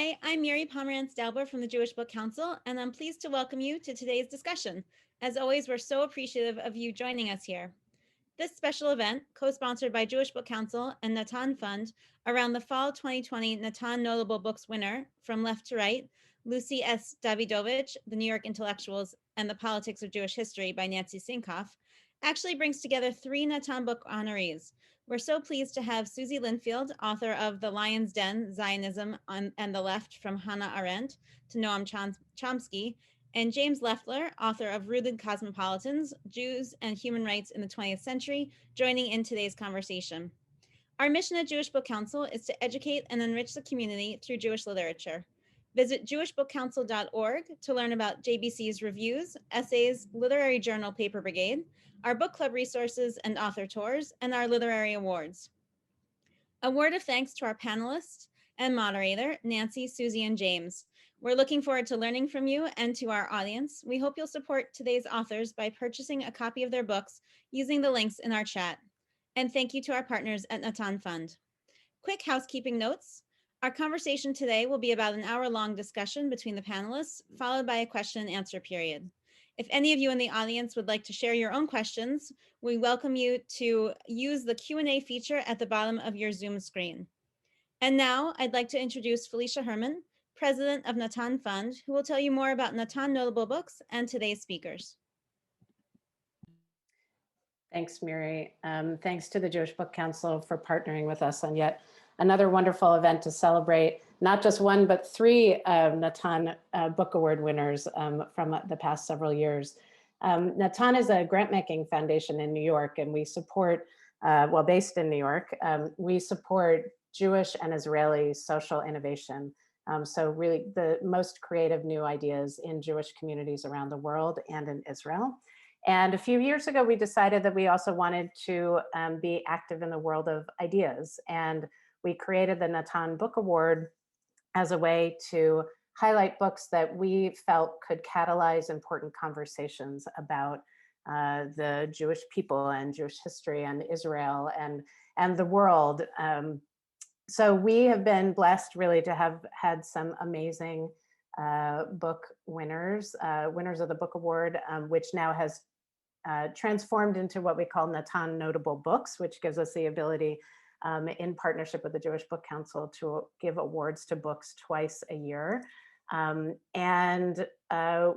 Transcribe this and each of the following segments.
Hi, I'm Mary Pomerantz-Dalber from the Jewish Book Council, and I'm pleased to welcome you to today's discussion. As always, we're so appreciative of you joining us here. This special event, co-sponsored by Jewish Book Council and Natan Fund, around the Fall 2020 Natan Notable Books winner, From Left to Right, Lucy S. Davidovich, The New York Intellectuals and the Politics of Jewish History by Nancy Sinkoff, actually brings together 3 Natan Book honorees. We're so pleased to have Susie Lin, author of The Lion's Den, Zionism and the Left from Hannah Arendt to Noam Chomsky, and James Loef, author of Rooted Cosmopolitans, Jews and Human Rights in the 20th Century, joining in today's conversation. Our mission at Jewish Book Council is to educate and enrich the community through Jewish literature. Visit jewishbookcouncil.org to learn about JBC's reviews, essays, literary journal Paper Brigade, our book club resources and author tours, and our literary awards. A word of thanks to our panelists and moderator, Nancy, Susie, and James. We're looking forward to learning from you and to our audience. We hope you'll support today's authors by purchasing a copy of their books using the links in our chat. And thank you to our partners at Natan Fund. Quick housekeeping notes. Our conversation today will be about an hour-long discussion between the panelists, followed by a question and answer period. If any of you in the audience would like to share your own questions, we welcome you to use the Q&A feature at the bottom of your Zoom screen. And now I'd like to introduce Felicia Herman, president of Natan Fund, who will tell you more about Natan Notable Books and today's speakers. Thanks, Mary. Thanks to the Jewish Book Council for partnering with us on yet another wonderful event to celebrate not just one, but 3 Natan Book Award winners from the past several years. Natan is a grant-making foundation in New York, and we support, well, based in New York, we support Jewish and Israeli social innovation. So really the most creative new ideas in Jewish communities around the world and in Israel. And a few years ago, we decided that we also wanted to be active in the world of ideas. And we created the Natan Book Award as a way to highlight books that we felt could catalyze important conversations about the Jewish people and Jewish history and Israel and the world. So we have been blessed really to have had some amazing book winners of the Book Award, which now has transformed into what we call Natan Notable Books, which gives us the ability in partnership with the Jewish Book Council to give awards to books twice a year.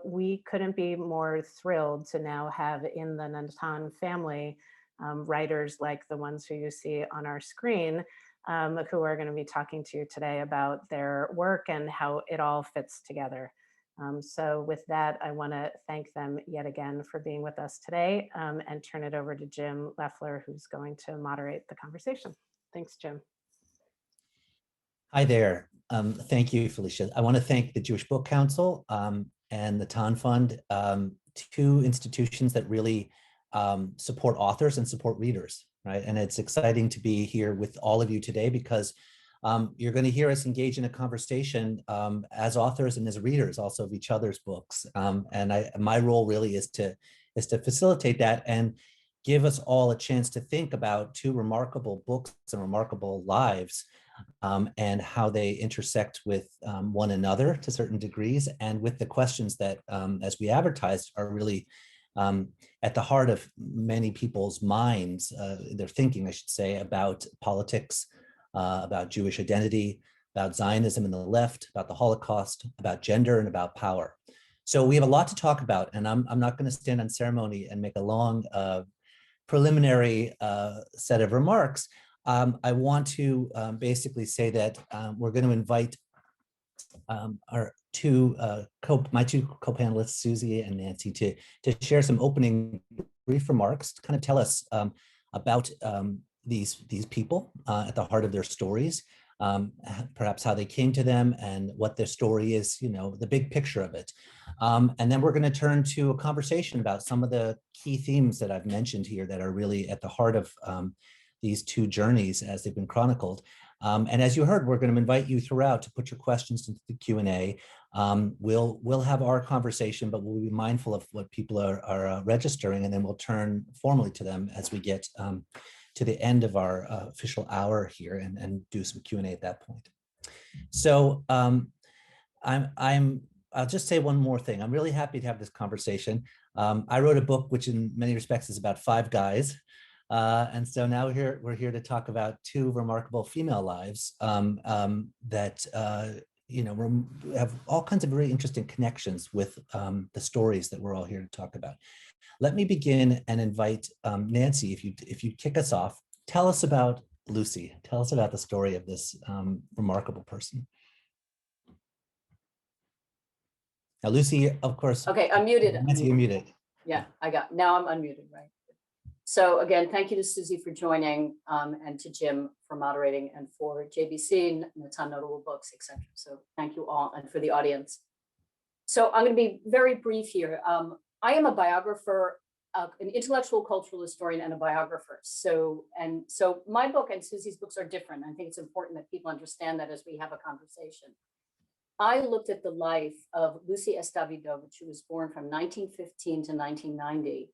We couldn't be more thrilled to now have in the Natan family writers like the ones who you see on our screen, who are going to be talking to you today about their work and how it all fits together. So with that, I want to thank them yet again for being with us today and turn it over to Jim Loeffler, who's going to moderate the conversation. Thanks, Jim. Hi there. Thank you, Felicia. I want to thank the Jewish Book Council and the Natan Fund, 2 institutions that really support authors and support readers, right? And it's exciting to be here with all of you today because you're going to hear us engage in a conversation as authors and as readers also of each other's books. My role really is to facilitate that and give us all a chance to think about 2 remarkable books and remarkable lives and how they intersect with one another to certain degrees and with the questions that, as we advertised, are really at the heart of many people's minds, their thinking, I should say, about politics, about Jewish identity, about Zionism and the left, about the Holocaust, about gender, and about power. So we have a lot to talk about, and I'm not going to stand on ceremony and make a long preliminary set of remarks. I want to basically say that we're going to invite our my two co-panelists, Susie and Nancy, to share some opening brief remarks to kind of tell us about these people at the heart of their stories, perhaps how they came to them and what their story is, the big picture of it. And then we're going to turn to a conversation about some of the key themes that I've mentioned here that are really at the heart of these 2 journeys as they've been chronicled. And as you heard, we're going to invite you throughout to put your questions into the Q&A. We'll have our conversation, but we'll be mindful of what people are registering, and then we'll turn formally to them as we get to the end of our official hour here and do some Q&A at that point. So I'll just say one more thing. I'm really happy to have this conversation. I wrote a book which in many respects is about 5 guys. And so now we're here to talk about 2 remarkable female lives that have all kinds of very interesting connections with the stories that we're all here to talk about. Let me begin and invite Nancy, if you kick us off, tell us about Lucy. Tell us about the story of this remarkable person. Now, Lucy, of course. Okay, I'm muted. Nancy, you're muted. Yeah, now I'm unmuted, right? So again, thank you to Susie for joining and to Jim for moderating and for JBC, Natan Notable Books, etc. So thank you all and for the audience. So I'm going to be very brief here. I am a biographer, an intellectual cultural historian and a biographer. So my book and Susie's books are different. I think it's important that people understand that as we have a conversation. I looked at the life of Lucy S. Davidovich, who was born from 1915 to 1990,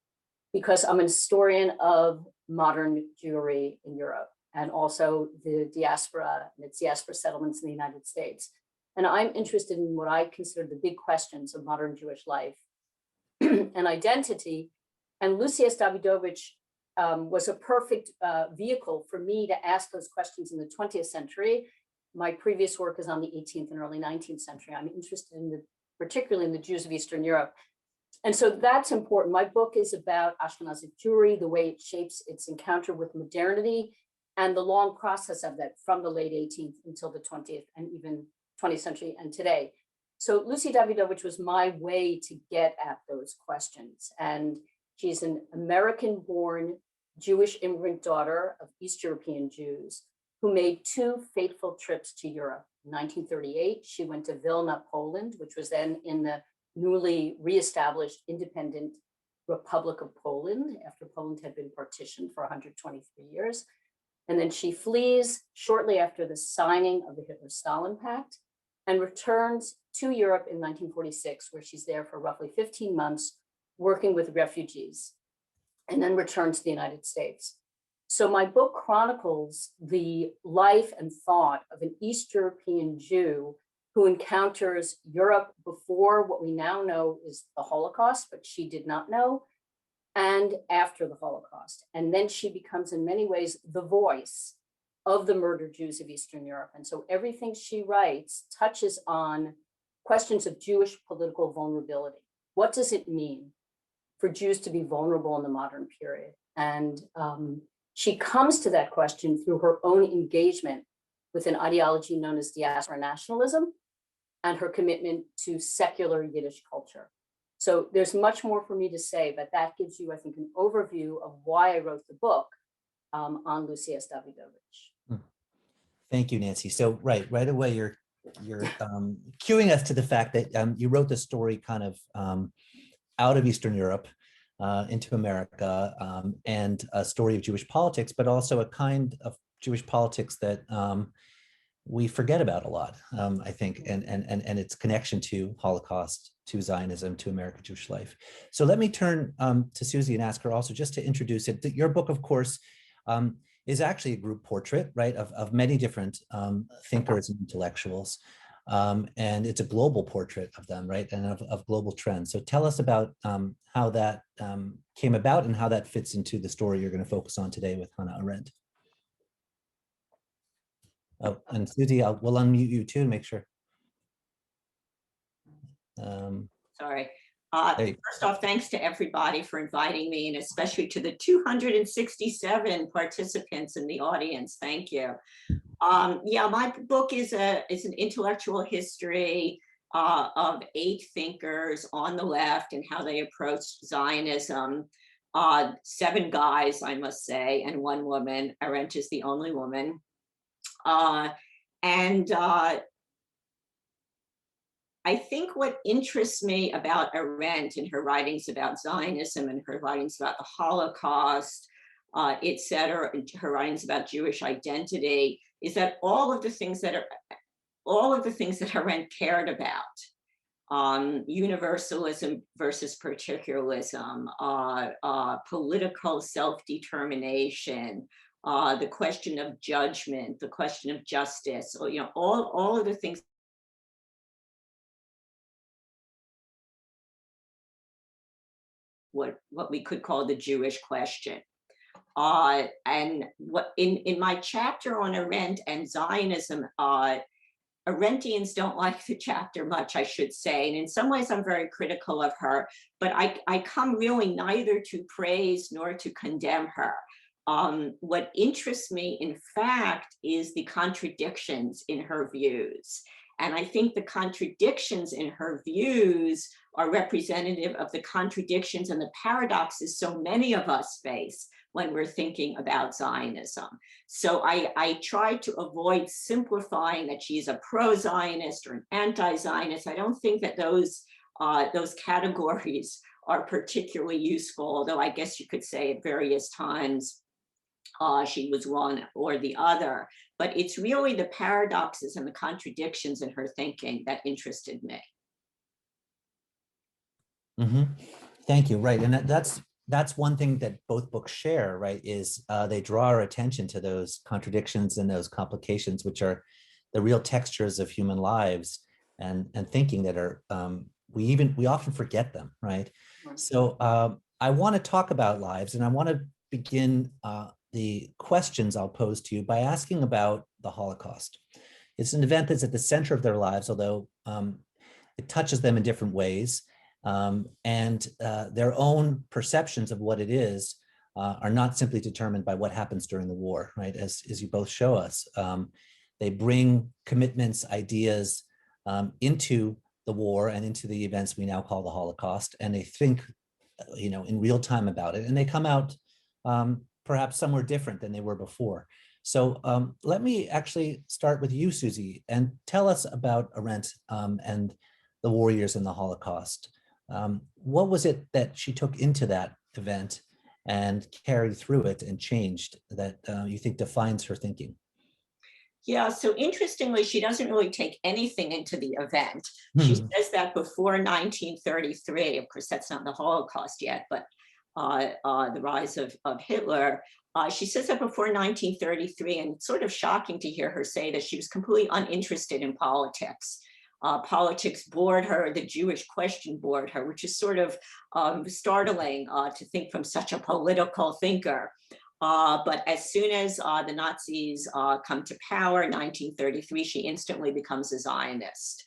because I'm an historian of modern Jewry in Europe and also the diaspora and its diaspora settlements in the United States. And I'm interested in what I consider the big questions of modern Jewish life and identity. And Lucy S. Davidovich was a perfect vehicle for me to ask those questions in the 20th century. My previous work is on the 18th and early 19th century. I'm interested in particularly in the Jews of Eastern Europe. And so that's important. My book is about Ashkenazic Jewry, the way it shapes its encounter with modernity and the long process of that from the late 18th until the 20th and even 20th century and today. So Lucy Davidovich was my way to get at those questions. And she's an American-born Jewish immigrant daughter of East European Jews who made 2 fateful trips to Europe. In 1938, she went to Vilna, Poland, which was then in the newly reestablished independent Republic of Poland after Poland had been partitioned for 123 years. And then she flees shortly after the signing of the Hitler-Stalin Pact and returns to Europe in 1946, where she's there for roughly 15 months working with refugees, and then returns to the United States. So my book chronicles the life and thought of an East European Jew who encounters Europe before what we now know is the Holocaust, but she did not know, and after the Holocaust. And then she becomes in many ways the voice of the murdered Jews of Eastern Europe. And so everything she writes touches on questions of Jewish political vulnerability. What does it mean for Jews to be vulnerable in the modern period? And she comes to that question through her own engagement with an ideology known as diaspora nationalism and her commitment to secular Yiddish culture. So there's much more for me to say, but that gives you, I think, an overview of why I wrote the book on Lucy S. Davidovich. Thank you, Nancy. So right away, you're cueing us to the fact that you wrote the story kind of out of Eastern Europe into America, and a story of Jewish politics, but also a kind of Jewish politics that we forget about a lot, I think, and its connection to Holocaust, to Zionism, to American Jewish life. So let me turn to Susie and ask her also just to introduce it. Your book, of course, is actually a group portrait, right, of many different thinkers and intellectuals. And it's a global portrait of them, right, and of global trends. So tell us about how that came about and how that fits into the story you're going to focus on today with Hannah Arendt. Oh, and Susie, we'll unmute you too to make sure. Sorry. First off, thanks to everybody for inviting me, and especially to the 267 participants in the audience. Thank you. Yeah, my book is an intellectual history of 8 thinkers on the left and how they approached Zionism. 7 guys, I must say, and 1 woman. Arendt is the only woman. I think what interests me about Arendt and her writings about Zionism and her writings about the Holocaust, et cetera, and her writings about Jewish identity, is that all of the things that Arendt cared about, universalism versus particularism, political self-determination, the question of judgment, the question of justice, or all of the things what we could call the Jewish question. And what in my chapter on Arendt and Zionism, Arendtians don't like the chapter much, I should say. And in some ways, I'm very critical of her, but I come really neither to praise nor to condemn her. What interests me, in fact, is the contradictions in her views. And I think the contradictions in her views are representative of the contradictions and the paradoxes so many of us face when we're thinking about Zionism. So I try to avoid simplifying that she's a pro-Zionist or an anti-Zionist. I don't think that those categories are particularly useful, although I guess you could say at various times she was one or the other. But it's really the paradoxes and the contradictions in her thinking that interested me. Mm-hmm. Thank you. Right, and that's one thing that both books share, right, is they draw our attention to those contradictions and those complications, which are the real textures of human lives and thinking that are, we often forget them, right? So I want to talk about lives, and I want to begin the questions I'll pose to you by asking about the Holocaust. It's an event that's at the center of their lives, although it touches them in different ways. And their own perceptions of what it is are not simply determined by what happens during the war, right? As you both show us, they bring commitments, ideas into the war and into the events we now call the Holocaust, and they think, in real time about it, and they come out perhaps somewhere different than they were before. So let me actually start with you, Susie, and tell us about Arendt and the warriors in the Holocaust. What was it that she took into that event and carried through it and changed that you think defines her thinking? Yeah, so interestingly, she doesn't really take anything into the event. She says that before 1933, of course, that's not the Holocaust yet, but the rise of Hitler. She says that before 1933, and it's sort of shocking to hear her say that she was completely uninterested in politics. Politics bored her, the Jewish question bored her, which is sort of startling to think from such a political thinker. But as soon as the Nazis come to power in 1933, she instantly becomes a Zionist.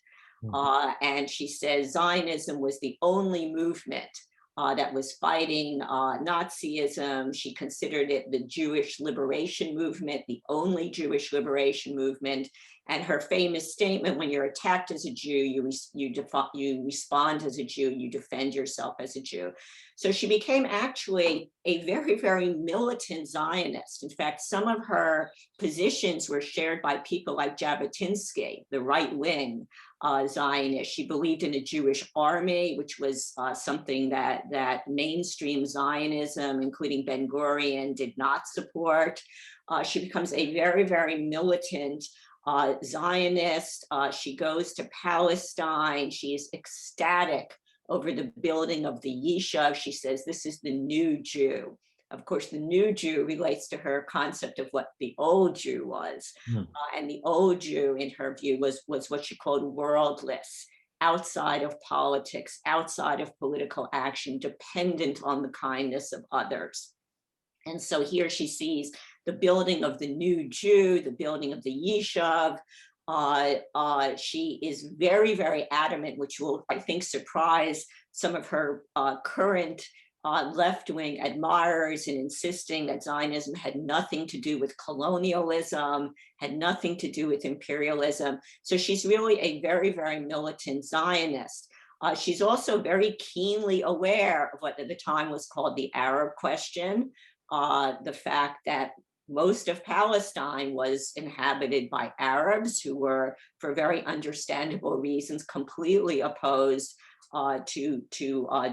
And she says Zionism was the only movement that was fighting Nazism. She considered it the Jewish liberation movement, the only Jewish liberation movement. And her famous statement, when you're attacked as a Jew, you respond as a Jew, you defend yourself as a Jew. So she became actually a very, very militant Zionist. In fact, some of her positions were shared by people like Jabotinsky, the right-wing Zionist. She believed in a Jewish army, which was something that mainstream Zionism, including Ben-Gurion, did not support. She becomes a very, very militant Zionist. She goes to Palestine. She is ecstatic over the building of the Yishuv. She says, this is the new Jew. Of course, the new Jew relates to her concept of what the old Jew was. And the old Jew, in her view, was what she called worldless, outside of politics, outside of political action, dependent on the kindness of others. And so here she sees the building of the new Jew, the building of the Yishuv. She is very, very adamant, which will, I think, surprise some of her current left-wing admirers, in insisting that Zionism had nothing to do with colonialism, had nothing to do with imperialism. So she's really a very, very militant Zionist. She's also very keenly aware of what at the time was called the Arab question, the fact that most of Palestine was inhabited by Arabs who were, for very understandable reasons, completely opposed to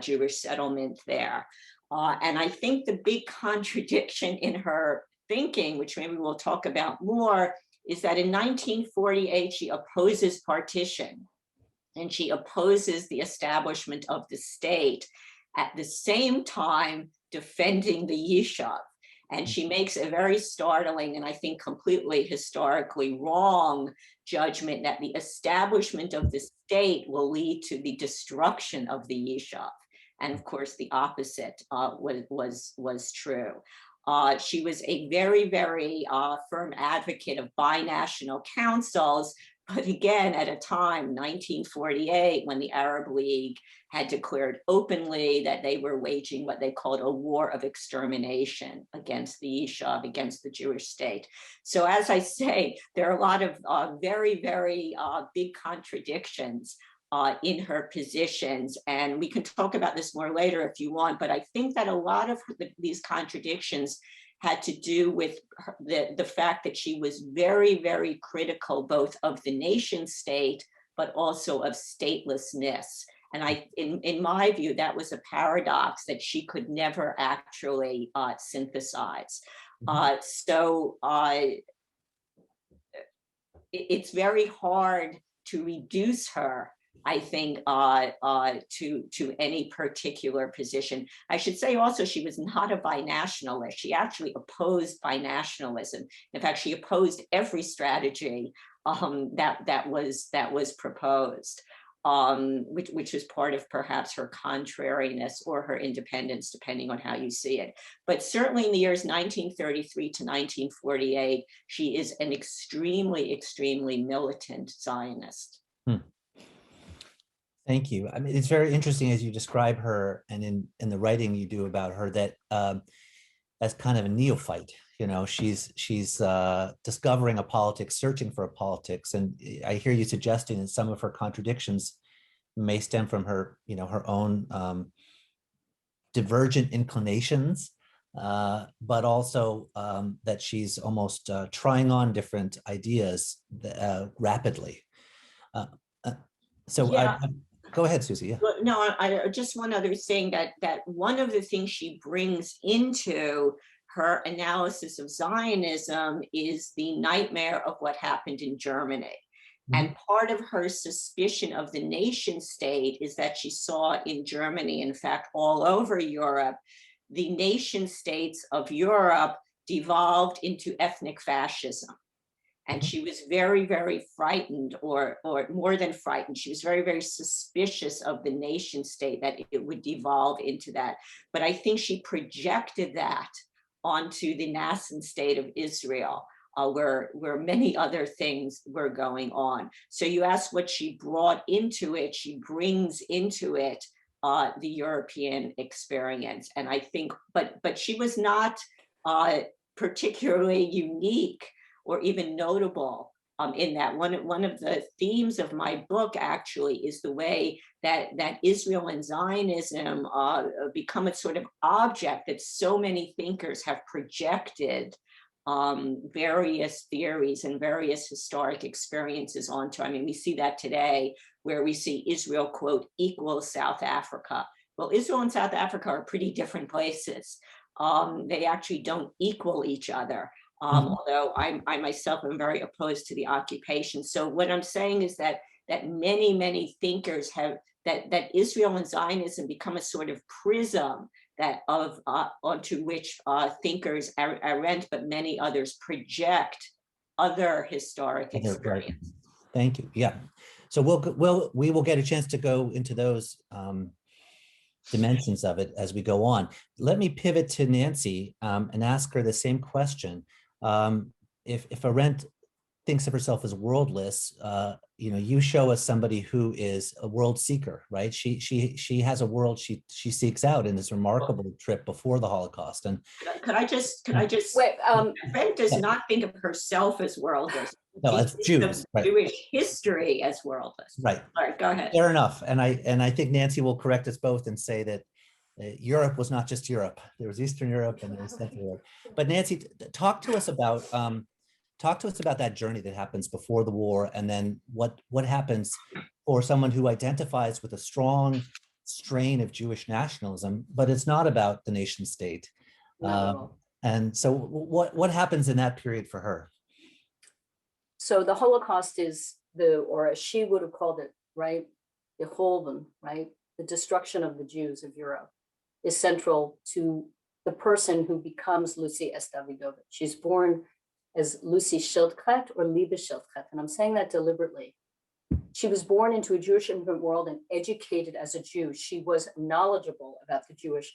Jewish settlement there. And I think the big contradiction in her thinking, which maybe we'll talk about more, is that in 1948, she opposes partition and she opposes the establishment of the state, at the same time defending the Yishuv. And she makes a very startling and I think completely historically wrong judgment that the establishment of the state will lead to the destruction of the Yishuv. And of course, the opposite was true. She was a very, very firm advocate of binational councils, but again, at a time, 1948, when the Arab League had declared openly that they were waging what they called a war of extermination against the Yishuv, against the Jewish state. So as I say, there are a lot of very, very big contradictions in her positions. And we can talk about this more later if you want, but I think that a lot of these contradictions had to do with the fact that she was very, very critical both of the nation state, but also of statelessness. And in my view, that was a paradox that she could never actually synthesize. It's very hard to reduce her, I think, to any particular position. I should say also she was not a binationalist. She actually opposed binationalism. In fact, she opposed every strategy that was proposed, which was part of perhaps her contrariness or her independence, depending on how you see it. But certainly in the years 1933 to 1948, she is an extremely, extremely militant Zionist. Thank you. I mean, it's very interesting as you describe her, and in the writing you do about her, that as kind of a neophyte. You know, she's discovering a politics, searching for a politics, and I hear you suggesting that some of her contradictions may stem from her, you know, her own divergent inclinations, but also that she's almost trying on different ideas rapidly. Go ahead, Susie. Yeah. Well, no, I just one other thing that one of the things she brings into her analysis of Zionism is the nightmare of what happened in Germany. And part of her suspicion of the nation state is that she saw in Germany, in fact, all over Europe, the nation states of Europe devolved into ethnic fascism. And she was very, very frightened, or more than frightened. She was very, very suspicious of the nation state, that it would devolve into that. But I think she projected that onto the nascent state of Israel, where many other things were going on. So you ask what she brought into it. She brings into it the European experience. And I think, but she was not particularly unique or even notable in that. One of the themes of my book actually is the way that Israel and Zionism become a sort of object that so many thinkers have projected various theories and various historic experiences onto. I mean, we see that today where we see Israel, quote, equals South Africa. Well, Israel and South Africa are pretty different places. They actually don't equal each other. Although I myself am very opposed to the occupation. So what I'm saying is that many thinkers have that Israel and Zionism become a sort of prism that onto which thinkers, Arendt, but many others, project other historic experiences. Thank you. Yeah. So we will get a chance to go into those dimensions of it as we go on. Let me pivot to Nancy and ask her the same question. If Arendt thinks of herself as worldless, you know, you show us somebody who is a world seeker, right? She has a world she seeks out in this remarkable trip before the Holocaust. And could I just wait? Arendt does not think of herself as worldless. No, as Jews, right. Jewish history as worldless. Right. All right, go ahead. Fair enough. And I think Nancy will correct us both and say that Europe was not just Europe. There was Eastern Europe and there was Central Europe. But Nancy, talk to us about that journey that happens before the war, and then what happens for someone who identifies with a strong strain of Jewish nationalism, but it's not about the nation state. And so what happens in that period for her? So the Holocaust is or as she would have called it, right, the Holden, right, the destruction of the Jews of Europe, is central to the person who becomes Lucy S. Davidovich. She's born as Lucy Schildkret or Liebe Schildkret, and I'm saying that deliberately. She was born into a Jewish immigrant world and educated as a Jew. She was knowledgeable about Jewish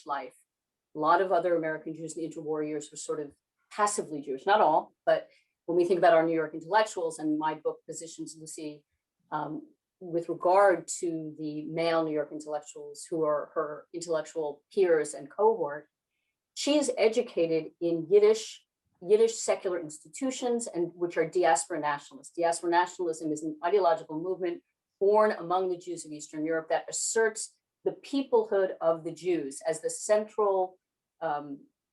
life. A lot of other American Jews in the interwar years were sort of passively Jewish, not all, but when we think about our New York intellectuals, and my book positions Lucy with regard to the male New York intellectuals who are her intellectual peers and cohort, she is educated in Yiddish secular institutions, and which are diaspora nationalists. Diaspora nationalism is an ideological movement born among the Jews of Eastern Europe that asserts the peoplehood of the Jews as the central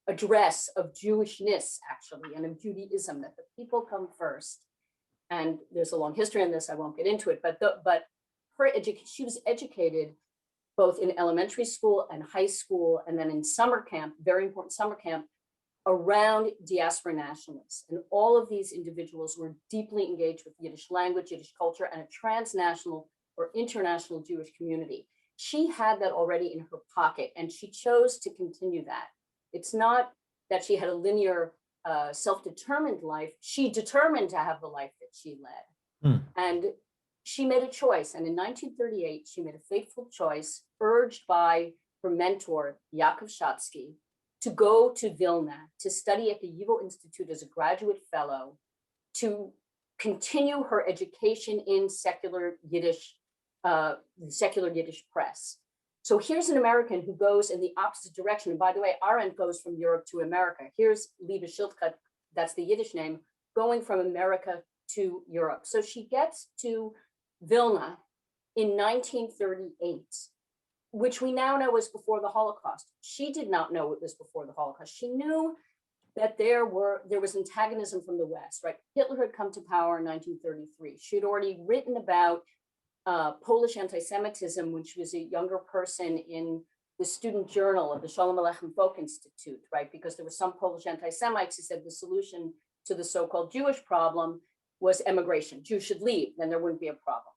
address of Jewishness, actually, and of Judaism, that the people come first. And there's a long history on this, I won't get into it, but she was educated both in elementary school and high school, and then in summer camp, very important summer camp, around diaspora nationalists. And all of these individuals were deeply engaged with Yiddish language, Yiddish culture, and a transnational or international Jewish community. She had that already in her pocket, and she chose to continue that. It's not that she had a linear, self-determined life. She determined to have the life that she led. And she made a choice. And in 1938, she made a fateful choice, urged by her mentor, Yaakov Shatsky, to go to Vilna, to study at the YIVO Institute as a graduate fellow, to continue her education in secular Yiddish press. So here's an American who goes in the opposite direction. And by the way, Arendt goes from Europe to America. Here's Liebe Schildkat, that's the Yiddish name, going from America to Europe. So she gets to Vilna in 1938, which we now know was before the Holocaust. She did not know it was before the Holocaust. She knew that there was antagonism from the West, right? Hitler had come to power in 1933. She had already written about Polish anti-Semitism when she was a younger person in the student journal of the Shalom Aleichem Folk Institute, right? Because there were some Polish anti-Semites who said the solution to the so-called Jewish problem was emigration. Jews should leave, then there wouldn't be a problem.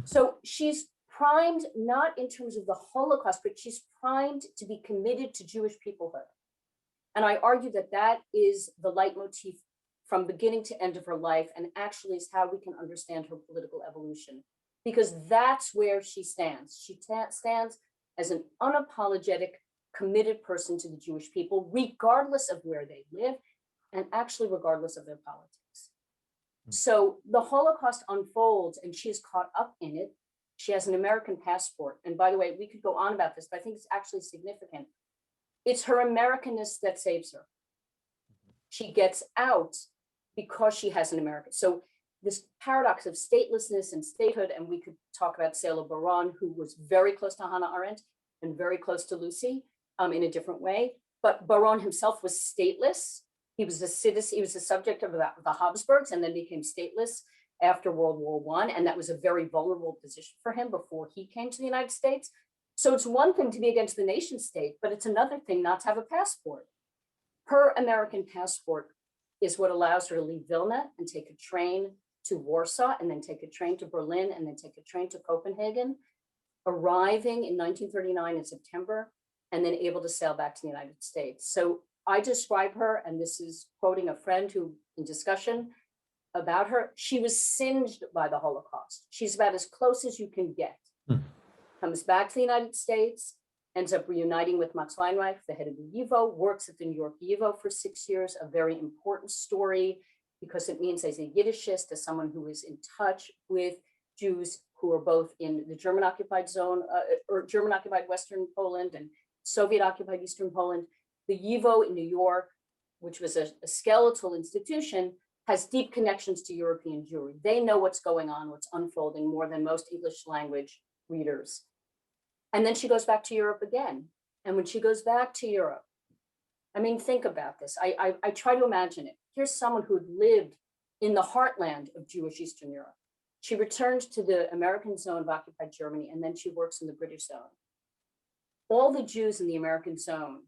So she's primed, not in terms of the Holocaust, but she's primed to be committed to Jewish peoplehood. And I argue that that is the leitmotif from beginning to end of her life, and actually is how we can understand her political evolution, because that's where she stands. She stands as an unapologetic, committed person to the Jewish people, regardless of where they live, and actually regardless of their politics. So the Holocaust unfolds, and she is caught up in it. She has an American passport. And by the way, we could go on about this, but I think it's actually significant. It's her Americanness that saves her. She gets out because she has an American. So this paradox of statelessness and statehood, and we could talk about Sela Baron, who was very close to Hannah Arendt and very close to Lucy in a different way. But Baron himself was stateless. He was a citizen, he was a subject of the Habsburgs, and then became stateless after World War I. And that was a very vulnerable position for him before he came to the United States. So it's one thing to be against the nation state, but it's another thing not to have a passport. Her American passport is what allows her to leave Vilna and take a train to Warsaw, and then take a train to Berlin, and then take a train to Copenhagen, arriving in 1939 in September, and then able to sail back to the United States. So I describe her, and this is quoting a friend who, in discussion about her, she was singed by the Holocaust. She's about as close as you can get. Comes back to the United States, ends up reuniting with Max Weinreich, the head of the YIVO, works at the New York YIVO for 6 years, a very important story, because it means as a Yiddishist, as someone who is in touch with Jews who are both in the German-occupied zone, or German-occupied Western Poland and Soviet-occupied Eastern Poland, the YIVO in New York, which was a skeletal institution, has deep connections to European Jewry. They know what's going on, what's unfolding more than most English language readers. And then she goes back to Europe again. And when she goes back to Europe, I mean, think about this. I try to imagine it. Here's someone who had lived in the heartland of Jewish Eastern Europe. She returns to the American zone of occupied Germany, and then she works in the British zone. All the Jews in the American zone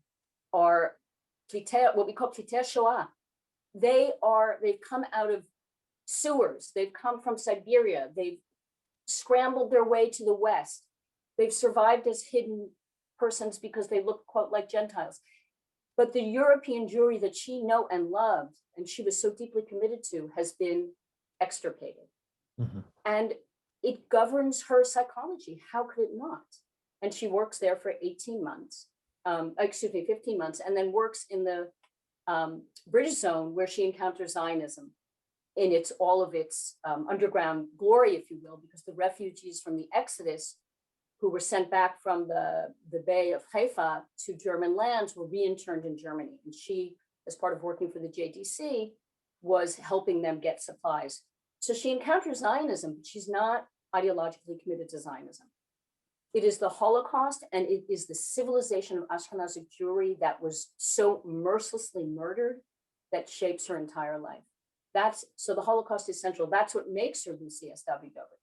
are what we call Plitei Shoah. They've come out of sewers. They've come from Siberia. They've scrambled their way to the West. They've survived as hidden persons because they look, quote, like Gentiles. But the European Jewry that she knew and loved, and she was so deeply committed to, has been extirpated. And it governs her psychology. How could it not? And she works there for 18 months, 15 months, and then works in the British zone where she encounters Zionism in all of its underground glory, if you will, because the refugees from the Exodus who were sent back from the Bay of Haifa to German lands were reinterned in Germany. And she, as part of working for the JDC, was helping them get supplies. So she encounters Zionism, but she's not ideologically committed to Zionism. It is the Holocaust, and it is the civilization of Ashkenazi Jewry that was so mercilessly murdered that shapes her entire life. So the Holocaust is central. That's what makes her Lucy S. Davidovich.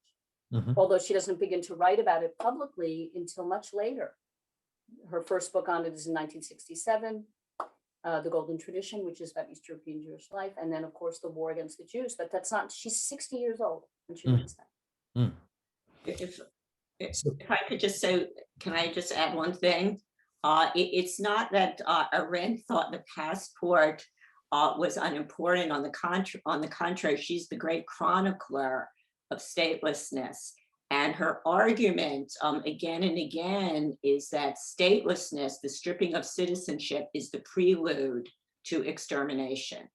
Mm-hmm. Although she doesn't begin to write about it publicly until much later. Her first book on it is in 1967, The Golden Tradition, which is about East European Jewish life. And then, of course, the war against the Jews. But she's 60 years old when she writes that. If I could just say, can I just add one thing? It's not that Arendt thought the passport was unimportant. On the contrary, she's the great chronicler of statelessness. And her argument again and again is that statelessness, the stripping of citizenship, is the prelude to extermination,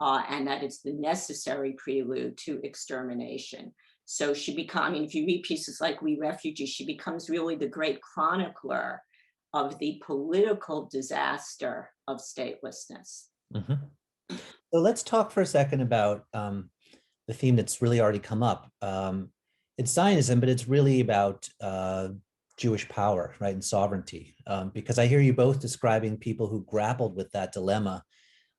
and that it's the necessary prelude to extermination. So she becomes, if you read pieces like We Refugees, she becomes really the great chronicler of the political disaster of statelessness. Mm-hmm. So let's talk for a second about the theme that's really already come up. It's Zionism, but it's really about Jewish power, right, and sovereignty. Because I hear you both describing people who grappled with that dilemma,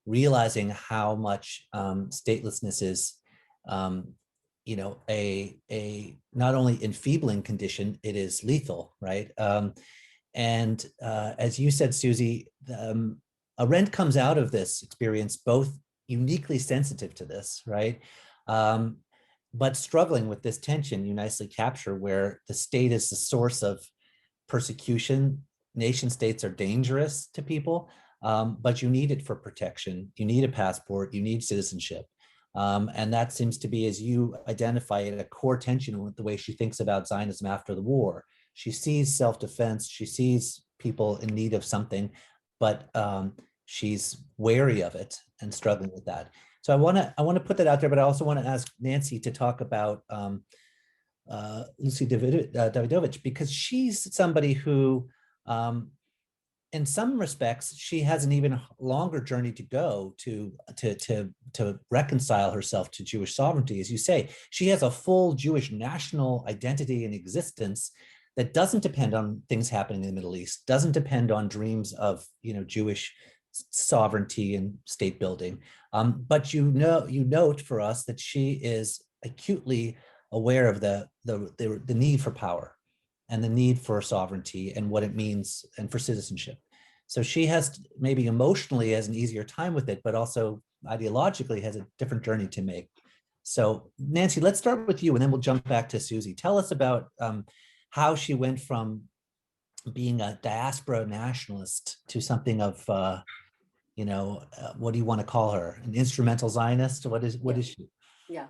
realizing how much statelessness is, a not only enfeebling condition, it is lethal, right? And as you said, Susie, Arendt comes out of this experience both uniquely sensitive to this, right? But struggling with this tension you nicely capture, where the state is the source of persecution. Nation states are dangerous to people, but you need it for protection. You need a passport, you need citizenship. And that seems to be, as you identify it, a core tension with the way she thinks about Zionism after the war. She sees self-defense, she sees people in need of something, but she's wary of it and struggling with that. So I want to put that out there, but I also want to ask Nancy to talk about Lucy Davidovich, because she's somebody who, in some respects, she has an even longer journey to go to reconcile herself to Jewish sovereignty. As you say, she has a full Jewish national identity and existence that doesn't depend on things happening in the Middle East, doesn't depend on dreams of Jewish sovereignty and state building. But you note for us that she is acutely aware of the need for power and the need for sovereignty and what it means, and for citizenship. So she has, maybe emotionally, has an easier time with it, but also ideologically has a different journey to make. So Nancy, let's start with you, and then we'll jump back to Susie. Tell us about how she went from being a diaspora nationalist to something of, what do you want to call her? An instrumental Zionist? What is she? Yeah,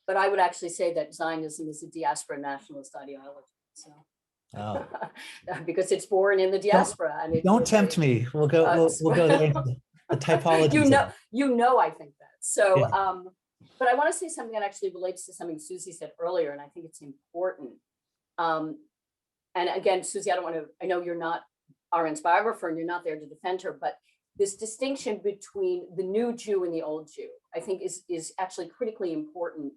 but I would actually say that Zionism is a diaspora nationalist ideology. So. Oh. Because it's born in the diaspora. Don't tempt me. We'll go there. The typology. I think that. So, yeah. But I want to say something that actually relates to something Susie said earlier, and I think it's important. And again, Susie, I know you're not Arendt's biographer and you're not there to defend her, but this distinction between the new Jew and the old Jew, I think is actually critically important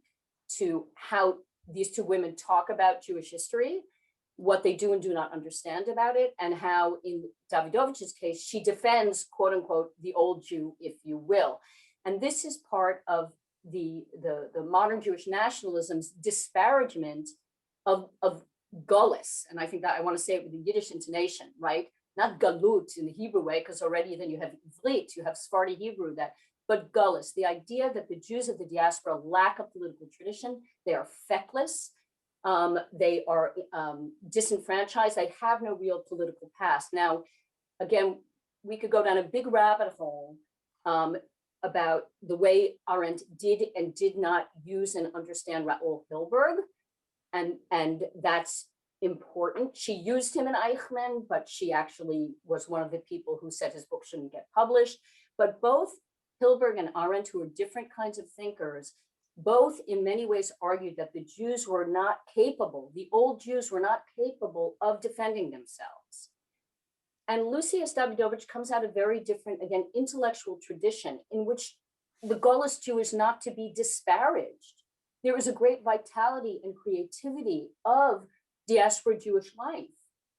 to how these two women talk about Jewish history, what they do and do not understand about it, and how in Davidovich's case, she defends, quote unquote, the old Jew, if you will. And this is part of the modern Jewish nationalism's disparagement of Gullus. And I think that I want to say it with the Yiddish intonation, right? Not Galut in the Hebrew way, because already then you have Ivrit, you have Sephardi Hebrew, but Gullus, the idea that the Jews of the diaspora lack a political tradition, they are feckless, they are disenfranchised, they have no real political past. Now, again, we could go down a big rabbit hole about the way Arendt did and did not use and understand Raoul Hilberg, and that's important. She used him in Eichmann, but she actually was one of the people who said his book shouldn't get published. But both Hilberg and Arendt, who are different kinds of thinkers, both in many ways argued that the Jews were not capable, the old Jews were not capable of defending themselves. And Lucy S. Davidovich comes out of a very different, again, intellectual tradition in which the Golos Jew is not to be disparaged. There is a great vitality and creativity of diaspora Jewish life,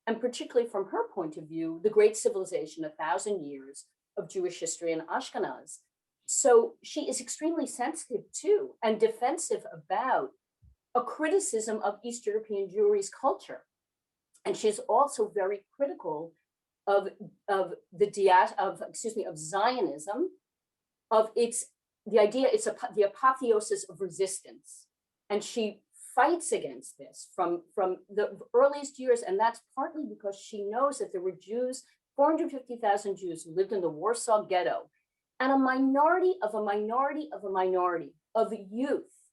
and particularly from her point of view, the great civilization, 1,000 years of Jewish history in Ashkenaz. So she is extremely sensitive to and defensive about a criticism of East European Jewry's culture. And she's also very critical of Zionism, of the idea it's the apotheosis of resistance. And she fights against this from the earliest years, and that's partly because she knows that there were Jews, 450,000 Jews who lived in the Warsaw Ghetto, and a minority of a minority of a minority of youth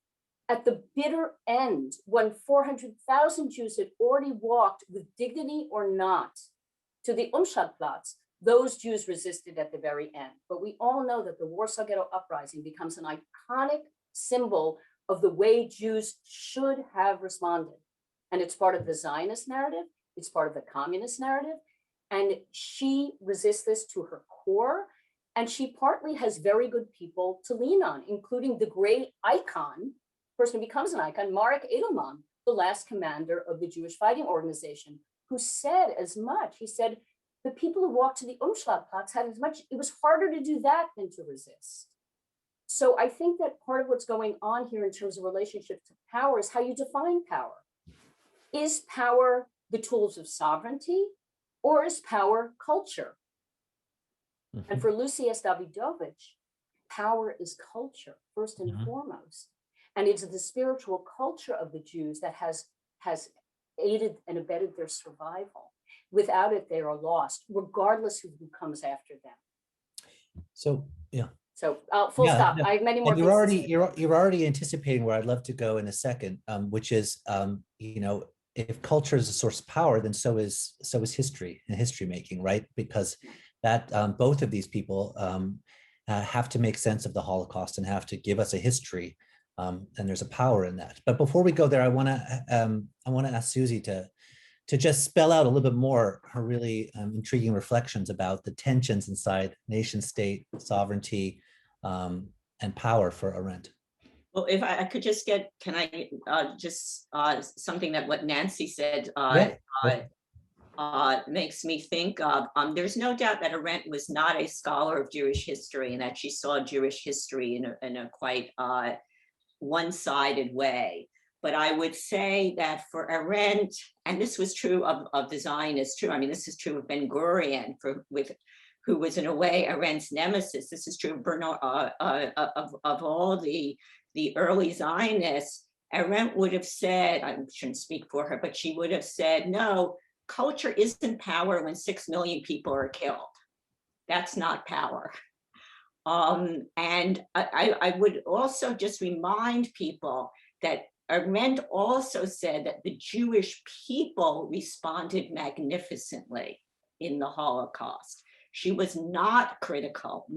at the bitter end, when 400,000 Jews had already walked with dignity or not to the Umschlagplatz, those Jews resisted at the very end. But we all know that the Warsaw Ghetto Uprising becomes an iconic symbol of the way Jews should have responded. And it's part of the Zionist narrative, it's part of the communist narrative, and she resists this to her core. And she partly has very good people to lean on, including the great icon, person who becomes an icon, Marek Edelman, the last commander of the Jewish Fighting Organization, who said as much. He said, the people who walked to the Umschlagplatz had as much, it was harder to do that than to resist. So I think that part of what's going on here in terms of relationship to power is how you define power. Is power the tools of sovereignty, or is power culture? Mm-hmm. And for Lucy S. Davidovich, power is culture, first and foremost. And it's the spiritual culture of the Jews that has aided and abetted their survival. Without it, they are lost, regardless of who comes after them. So, yeah. So full stop. No. I have many more. You're already anticipating where I'd love to go in a second, which is, if culture is a source of power, then so is history and history making, right? Because that both of these people have to make sense of the Holocaust and have to give us a history, and there's a power in that. But before we go there, I want to ask Susie to just spell out a little bit more her really intriguing reflections about the tensions inside nation state, sovereignty, and power for Arendt. Well, if I could just get, can I just something that what Nancy said makes me think of, there's no doubt that Arendt was not a scholar of Jewish history and that she saw Jewish history in a quite one-sided way. But I would say that for Arendt, and this was true of the Zionists too, I mean, this is true of Ben-Gurion, who was in a way Arendt's nemesis. This is true of all the early Zionists. Arendt would have said, I shouldn't speak for her, but she would have said, no, culture isn't power when 6 million people are killed. That's not power. And I would also just remind people that Arendt also said that the Jewish people responded magnificently in the Holocaust. She was not critical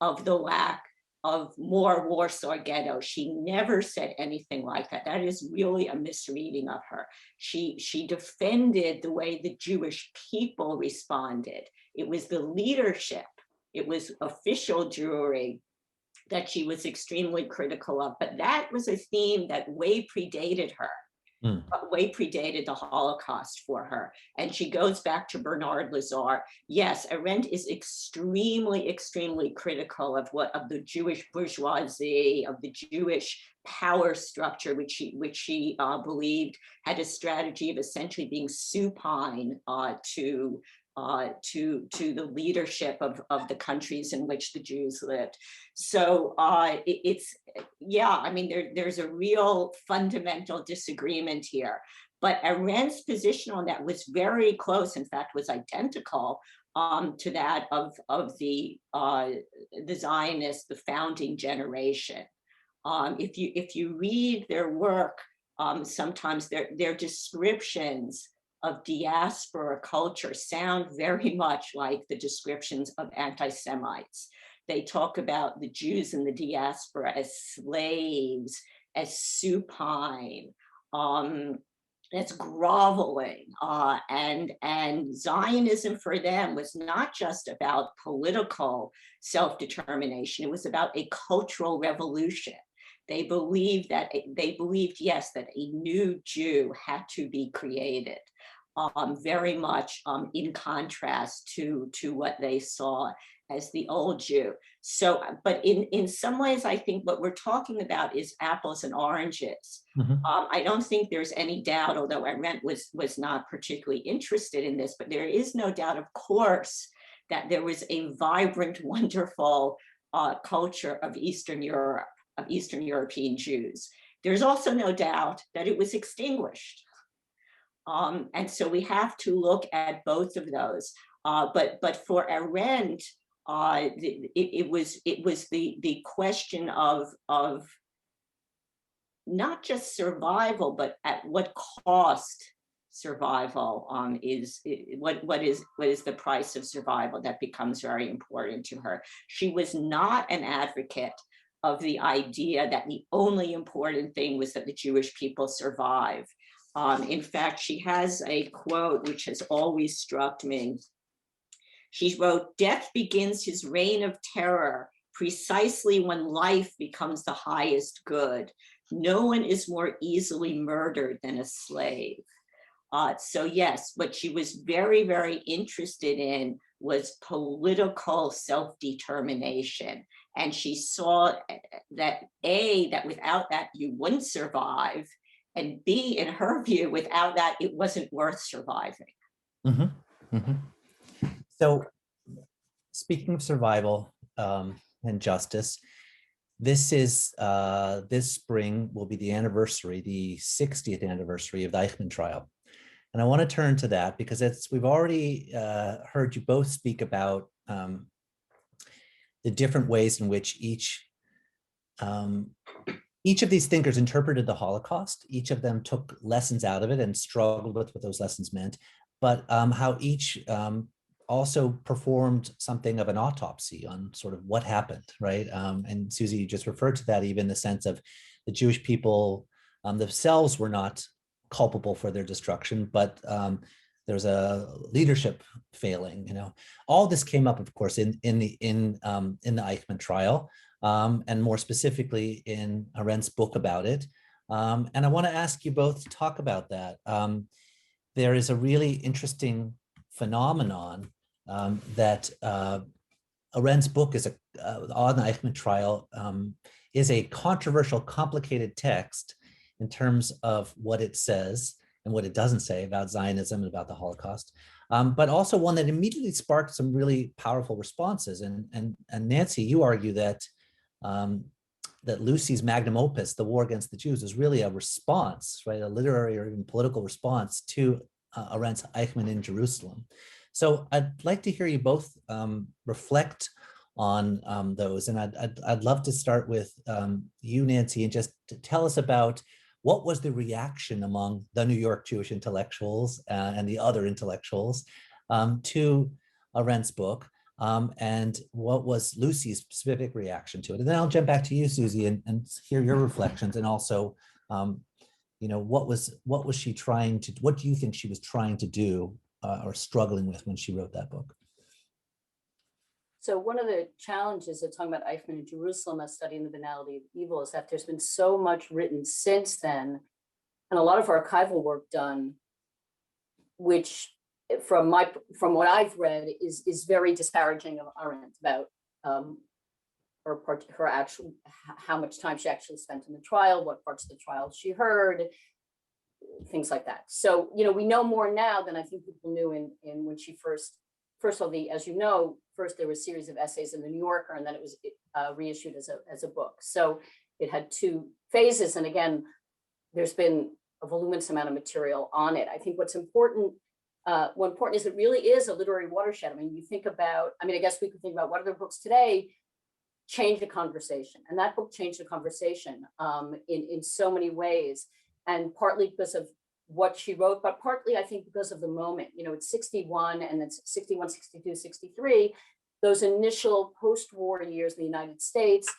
of the lack of more Warsaw Ghetto. She never said anything like that. That is really a misreading of her. She defended the way the Jewish people responded. It was the leadership, it was official Jewry that she was extremely critical of, but that was a theme that way predated her, way predated the Holocaust for her. And she goes back to Bernard Lazare. Yes, Arendt is extremely, extremely critical of the Jewish bourgeoisie, of the Jewish power structure, which she believed had a strategy of essentially being supine to the leadership of the countries in which the Jews lived. So there's a real fundamental disagreement here. But Arendt's position on that was very close, in fact, was identical to that of the Zionists, the founding generation. If you read their work sometimes their descriptions of diaspora culture sound very much like the descriptions of anti-Semites. They talk about the Jews in the diaspora as slaves, as supine, as groveling, and Zionism for them was not just about political self-determination, it was about a cultural revolution. They believed, yes, that a new Jew had to be created, very much in contrast to what they saw as the old Jew. So, but in some ways, I think what we're talking about is apples and oranges. Mhm. I don't think there's any doubt, although Arendt was not particularly interested in this, but there is no doubt, of course, that there was a vibrant, wonderful culture of Eastern Europe, of Eastern European Jews. There's also no doubt that it was extinguished. And so we have to look at both of those. But for Arendt, it was the question of not just survival, but at what cost survival what is the price of survival that becomes very important to her. She was not an advocate of the idea that the only important thing was that the Jewish people survive. In fact, she has a quote which has always struck me. She wrote, "Death begins his reign of terror precisely when life becomes the highest good. No one is more easily murdered than a slave." So yes, what she was very, very interested in was political self-determination. And she saw that A, that without that you wouldn't survive, and B, in her view, without that, it wasn't worth surviving. Mhm. Mhm. So speaking of survival and justice, this spring will be the anniversary, the 60th anniversary of the Eichmann trial. And I want to turn to that because we've already heard you both speak about the different ways in which each of these thinkers interpreted the Holocaust. Each of them took lessons out of it and struggled with what those lessons meant, but how each also performed something of an autopsy on sort of what happened, right? And Susie, you just referred to that, even the sense of the Jewish people themselves were not culpable for their destruction, but there's a leadership failing. All this came up, of course, in the Eichmann trial, and more specifically in Arendt's book about it. And I want to ask you both to talk about that. There is a really interesting phenomenon that Arendt's book is on the Eichmann trial is a controversial, complicated text in terms of what it says and what it doesn't say about Zionism and about the Holocaust, but also one that immediately sparked some really powerful responses. And Nancy, you argue that that Lucy's magnum opus, The War Against the Jews, is really a response, right, a literary or even political response to Arendt's Eichmann in Jerusalem. So I'd like to hear you both reflect on those, and I'd love to start with you, Nancy, and just to tell us about what was the reaction among the New York Jewish intellectuals and the other intellectuals to Arendt's book, and what was Lucy's specific reaction to it. And then I'll jump back to you, Susie, and hear your reflections, and also, what was she trying to? What do you think she was trying to do or struggling with when she wrote that book? So one of the challenges of talking about Eichmann in Jerusalem as studying the banality of evil is that there's been so much written since then, and a lot of archival work done, which from what I've read is very disparaging of Arendt about her actual, how much time she actually spent in the trial, what parts of the trial she heard, things like that. So we know more now than I think people knew in when she first of all, as you know, first there was a series of essays in the New Yorker, and then it was reissued as a book. So it had two phases. And again, there's been a voluminous amount of material on it. I think what's important is it really is a literary watershed. I mean, you think about, I guess we could think about what other books today change the conversation. And that book changed the conversation in so many ways. and partly because of what she wrote, but partly I think because of the moment. You know, it's 61 and it's 61, 62, 63, those initial post-war years in the United States,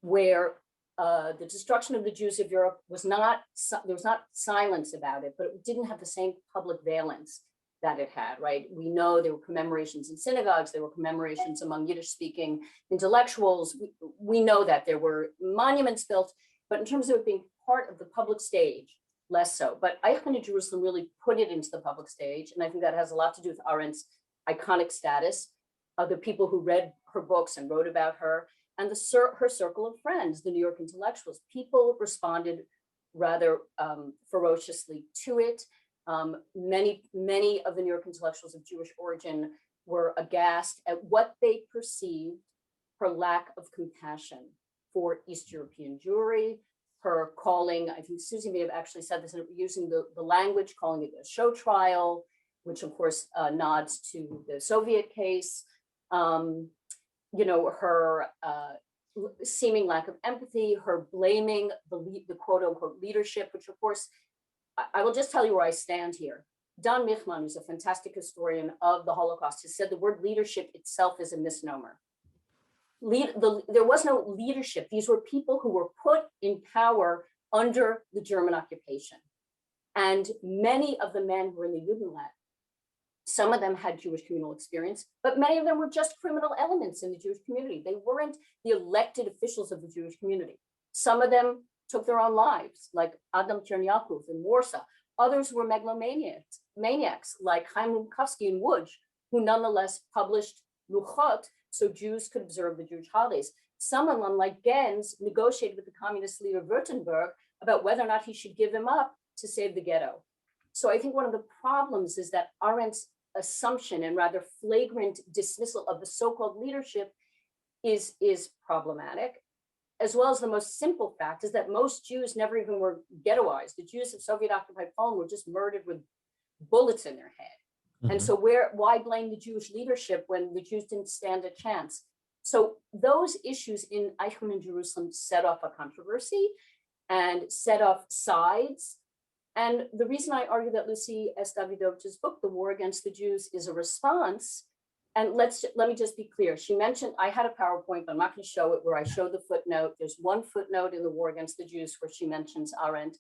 where the destruction of the Jews of Europe was not, there was not silence about it, but it didn't have the same public valence that it had, right? We know there were commemorations in synagogues, there were commemorations among Yiddish-speaking intellectuals. We know that there were monuments built, but in terms of it being part of the public stage, less so. But Eichmann in Jerusalem really put it into the public stage, and I think that has a lot to do with Arendt's iconic status, of the people who read her books and wrote about her, and her circle of friends, the New York intellectuals. People responded rather ferociously to it. Many of the New York intellectuals of Jewish origin were aghast at what they perceived her lack of compassion for East European Jewry, her calling, I think Susie may have actually said this, using the language, calling it a show trial, which of course nods to the Soviet case. You know, her seeming lack of empathy, her blaming the quote unquote leadership, which of course, I will just tell you where I stand here. Don Michman, who's a fantastic historian of the Holocaust, has said the word leadership itself is a misnomer. There was no leadership. These were people who were put in power under the German occupation. And many of the men who were in the Judenrat, some of them had Jewish communal experience, but many of them were just criminal elements in the Jewish community. They weren't the elected officials of the Jewish community. Some of them took their own lives, like Adam Chernyakov in Warsaw. Others were megalomaniacs, like Chaim Lutkowski in Łódź, who nonetheless published Luchot so Jews could observe the Jewish holidays. Someone like Gens negotiated with the communist leader Württemberg about whether or not he should give him up to save the ghetto. So I think one of the problems is that Arendt's assumption and rather flagrant dismissal of the so-called leadership is problematic, as well as the most simple fact is that most Jews never even were ghettoized. The Jews of Soviet-occupied Poland were just murdered with bullets in their head. Mm-hmm. And so why blame the Jewish leadership when the Jews didn't stand a chance? So those issues in Eichmann in Jerusalem set off a controversy and set off sides. And the reason I argue that Lucy S. Dawidowicz's book, The War Against the Jews, is a response. And let me just be clear. She mentioned, I had a PowerPoint, but I'm not going to show it, where I show the footnote. There's one footnote in The War Against the Jews where she mentions Arendt.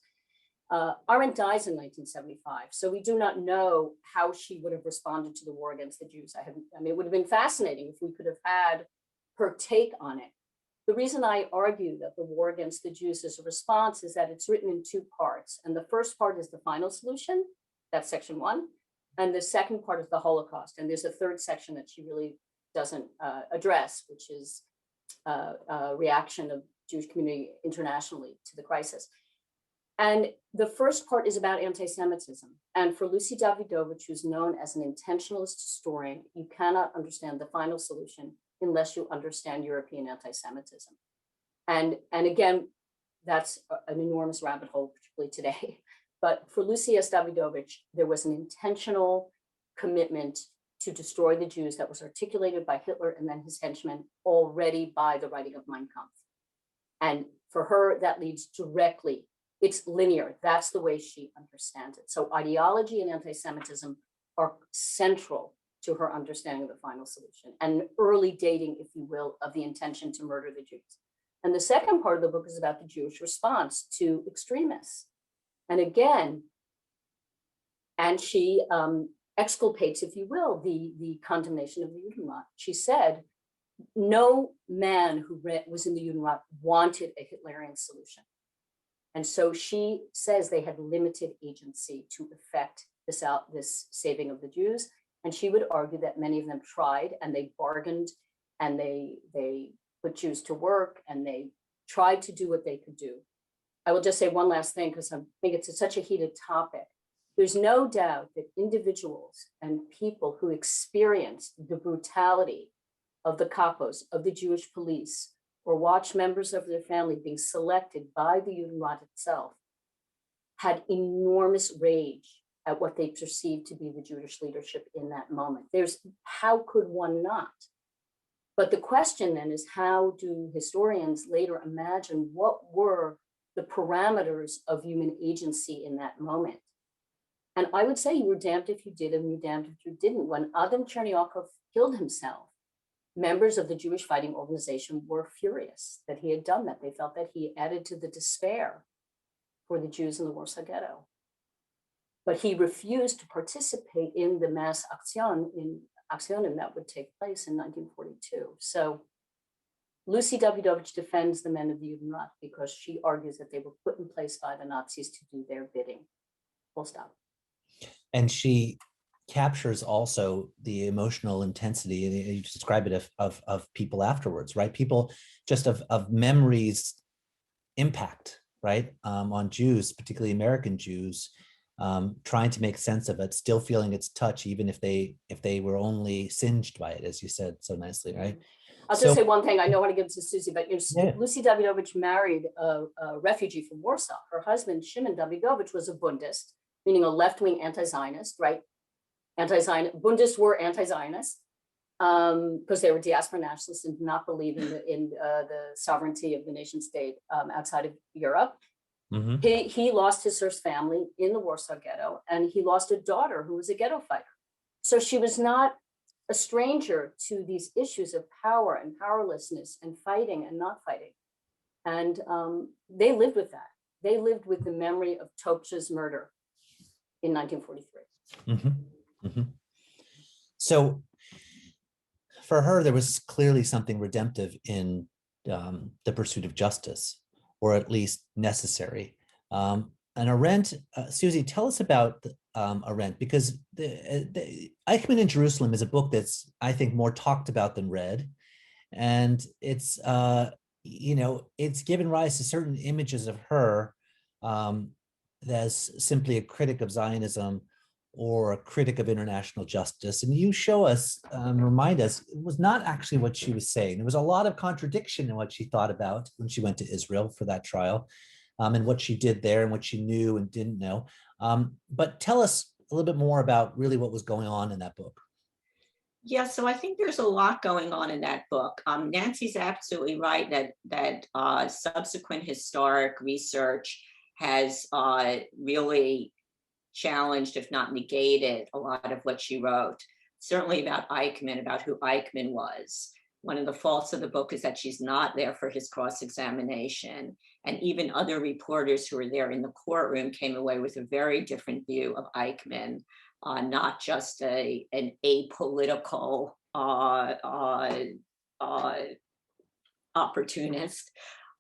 Arendt dies in 1975, so we do not know how she would have responded to the war against the Jews. I mean, it would have been fascinating if we could have had her take on it. The reason I argue that the war against the Jews is a response is that it's written in two parts. And the first part is the final solution, that's section 1. And the second part is the Holocaust. And there's a third section that she really doesn't address, which is a reaction of Jewish community internationally to the crisis. And the first part is about anti-Semitism. And for Lucy Dawidowicz, who's known as an intentionalist historian, you cannot understand the final solution unless you understand European anti-Semitism. And again, that's an enormous rabbit hole, particularly today. But for Lucy S. Dawidowicz, there was an intentional commitment to destroy the Jews that was articulated by Hitler and then his henchmen already by the writing of Mein Kampf. And for her, that leads directly, it's linear. That's the way she understands it. So ideology and anti-Semitism are central to her understanding of the final solution and early dating, if you will, of the intention to murder the Jews. And the second part of the book is about the Jewish response to extremists. And again, and she exculpates, if you will, the condemnation of the Judenrat. She said, no man who was in the Judenrat wanted a Hitlerian solution. And so she says they had limited agency to effect this saving of the Jews. And she would argue that many of them tried and they bargained and they put Jews to work and they tried to do what they could do. I will just say one last thing because I think it's such a heated topic. There's no doubt that individuals and people who experienced the brutality of the kapos, of the Jewish police, or watched members of their family being selected by the Judenrat itself, had enormous rage at what they perceived to be the Jewish leadership in that moment. How could one not? But the question then is, how do historians later imagine what were the parameters of human agency in that moment. And I would say you were damned if you did and you were damned if you didn't. When Adam Chernyakov killed himself, members of the Jewish Fighting Organization were furious that he had done that. They felt that he added to the despair for the Jews in the Warsaw Ghetto. But he refused to participate in the mass actionem that would take place in 1942. So Lucy Davidovich defends the men of the Judenrat because she argues that they were put in place by the Nazis to do their bidding. Full stop. And she captures also the emotional intensity, and you describe it of people afterwards, right? People just of memories impact, right, on Jews, particularly American Jews, trying to make sense of it, still feeling its touch, even if they were only singed by it, as you said so nicely, right? I'll just say one thing. I don't want to give it to Susie, but Yeah. Lucy Davidovich married a refugee from Warsaw. Her husband, Shimon Davidovich, was a Bundist, meaning a left-wing anti-Zionist, right? Bundists were anti-Zionist because they were diaspora nationalists and did not believe in the sovereignty of the nation state outside of Europe. Mm-hmm. He lost his first family in the Warsaw Ghetto, and he lost a daughter who was a ghetto fighter. So she was not a stranger to these issues of power and powerlessness and fighting and not fighting. And they lived with that. They lived with the memory of Topcha's murder in 1943. Mm-hmm. Mm-hmm. So for her, there was clearly something redemptive in the pursuit of justice, or at least necessary. And Arendt, Susie, tell us about Arendt, because the Eichmann in Jerusalem is a book that's, I think, more talked about than read. And it's, it's given rise to certain images of her as simply a critic of Zionism or a critic of international justice. And you show us, remind us, it was not actually what she was saying. There was a lot of contradiction in what she thought about when she went to Israel for that trial, and what she did there and what she knew and didn't know. But tell us a little bit more about really what was going on in that book. Yeah, so I think there's a lot going on in that book. Nancy's absolutely right that subsequent historic research has really challenged, if not negated, a lot of what she wrote, certainly about Eichmann, about who Eichmann was. One of the faults of the book is that she's not there for his cross-examination. And even other reporters who were there in the courtroom came away with a very different view of Eichmann, not just an apolitical opportunist.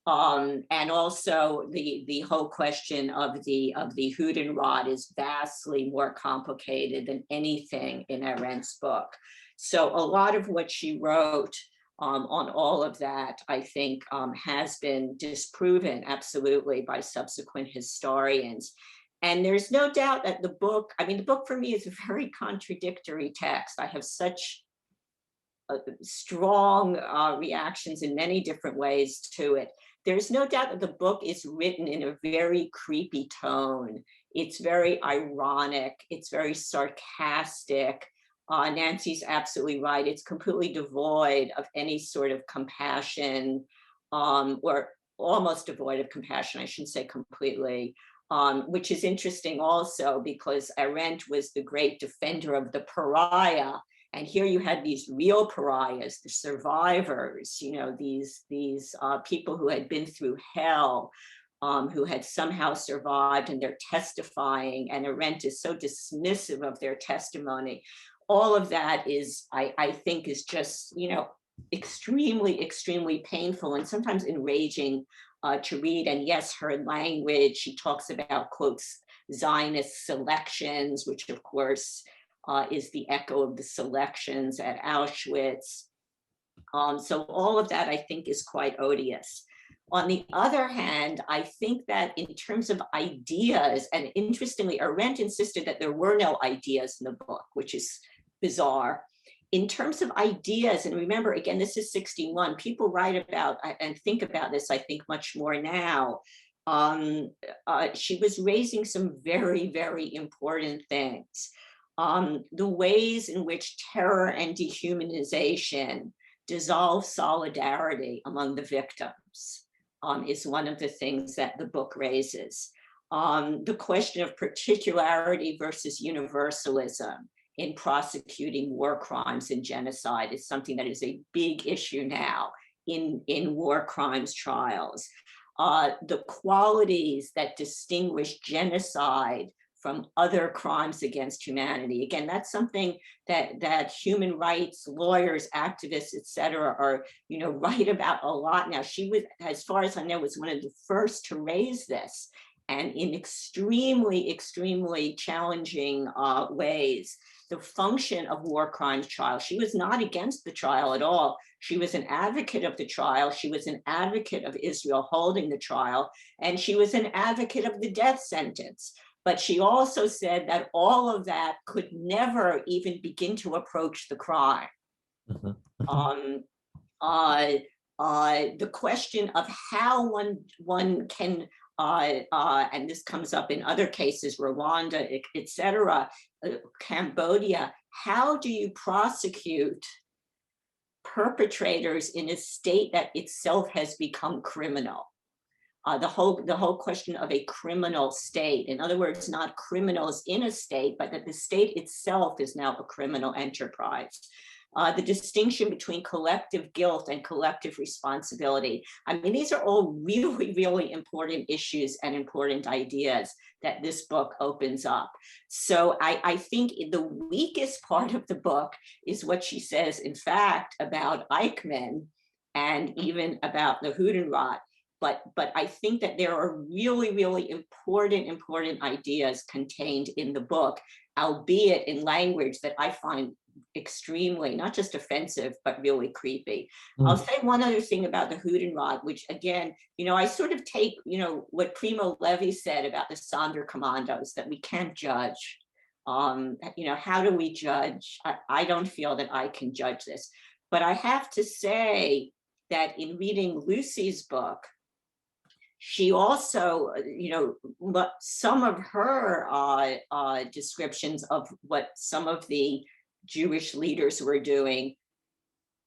And also the whole question of the Judenrat is vastly more complicated than anything in Arendt's book. So a lot of what she wrote on all of that, I think, has been disproven absolutely by subsequent historians. And there's no doubt that the book for me is a very contradictory text. I have such strong reactions in many different ways to it. There's no doubt that the book is written in a very creepy tone. It's very ironic. It's very sarcastic. Nancy's absolutely right. It's completely devoid of any sort of compassion, or almost devoid of compassion. I shouldn't say completely, which is interesting also because Arendt was the great defender of the pariah. And here you had these real pariahs, the survivors, these people who had been through hell, who had somehow survived, and they're testifying, and Arendt is so dismissive of their testimony. All of that is, I think, is just, extremely, extremely painful and sometimes enraging to read. And yes, her language, she talks about, quotes, Zionist selections, which of course is the echo of the selections at Auschwitz. So all of that, I think, is quite odious. On the other hand, I think that in terms of ideas, and interestingly, Arendt insisted that there were no ideas in the book, which is bizarre. In terms of ideas, and remember, again, this is 61, people write about and think about this, I think, much more now. She was raising some very, very important things. The ways in which terror and dehumanization dissolve solidarity among the victims. is one of the things that the book raises. The question of particularity versus universalism in prosecuting war crimes and genocide is something that is a big issue now in war crimes trials. The qualities that distinguish genocide from other crimes against humanity. Again, that's something that human rights lawyers, activists, et cetera, are write about a lot now. She was, as far as I know, was one of the first to raise this, and in extremely, extremely challenging ways. The function of war crimes trial. She was not against the trial at all. She was an advocate of the trial. She was an advocate of Israel holding the trial, and she was an advocate of the death sentence. But she also said that all of that could never even begin to approach the crime. The question of how one can, and this comes up in other cases, Rwanda, et cetera, Cambodia, how do you prosecute perpetrators in a state that itself has become criminal? The whole question of a criminal state, in other words, not criminals in a state, but that the state itself is now a criminal enterprise. The distinction between collective guilt and collective responsibility. I mean, these are all really, really important issues and important ideas that this book opens up. So I think the weakest part of the book is what she says, in fact, about Eichmann and even about the Judenrat. But I think that there are really, really important ideas contained in the book, albeit in language that I find extremely, not just offensive, but really creepy. I'll say one other thing about the Judenrat, which again, I sort of take, what Primo Levi said about the Sonderkommandos, that we can't judge. How do we judge? I don't feel that I can judge this. But I have to say that in reading Lucy's book, she also, some of her descriptions of what some of the Jewish leaders were doing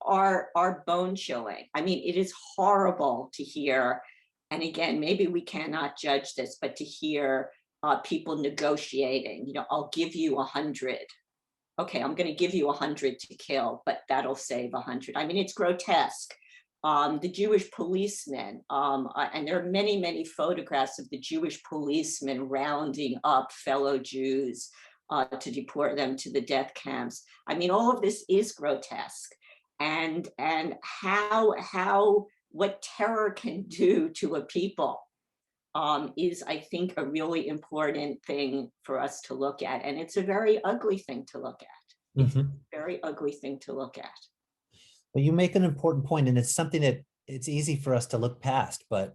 are bone chilling. I mean, it is horrible to hear. And again, maybe we cannot judge this, but to hear people negotiating, I'll give you 100. Okay, I'm going to give you 100 to kill, but that'll save 100. I mean, it's grotesque. The Jewish policemen, and there are many, many photographs of the Jewish policemen rounding up fellow Jews to deport them to the death camps. I mean, all of this is grotesque, and what terror can do to a people is, I think, a really important thing for us to look at, and it's a very ugly thing to look at. It's a very ugly thing to look at. Well, you make an important point, and it's something that it's easy for us to look past, but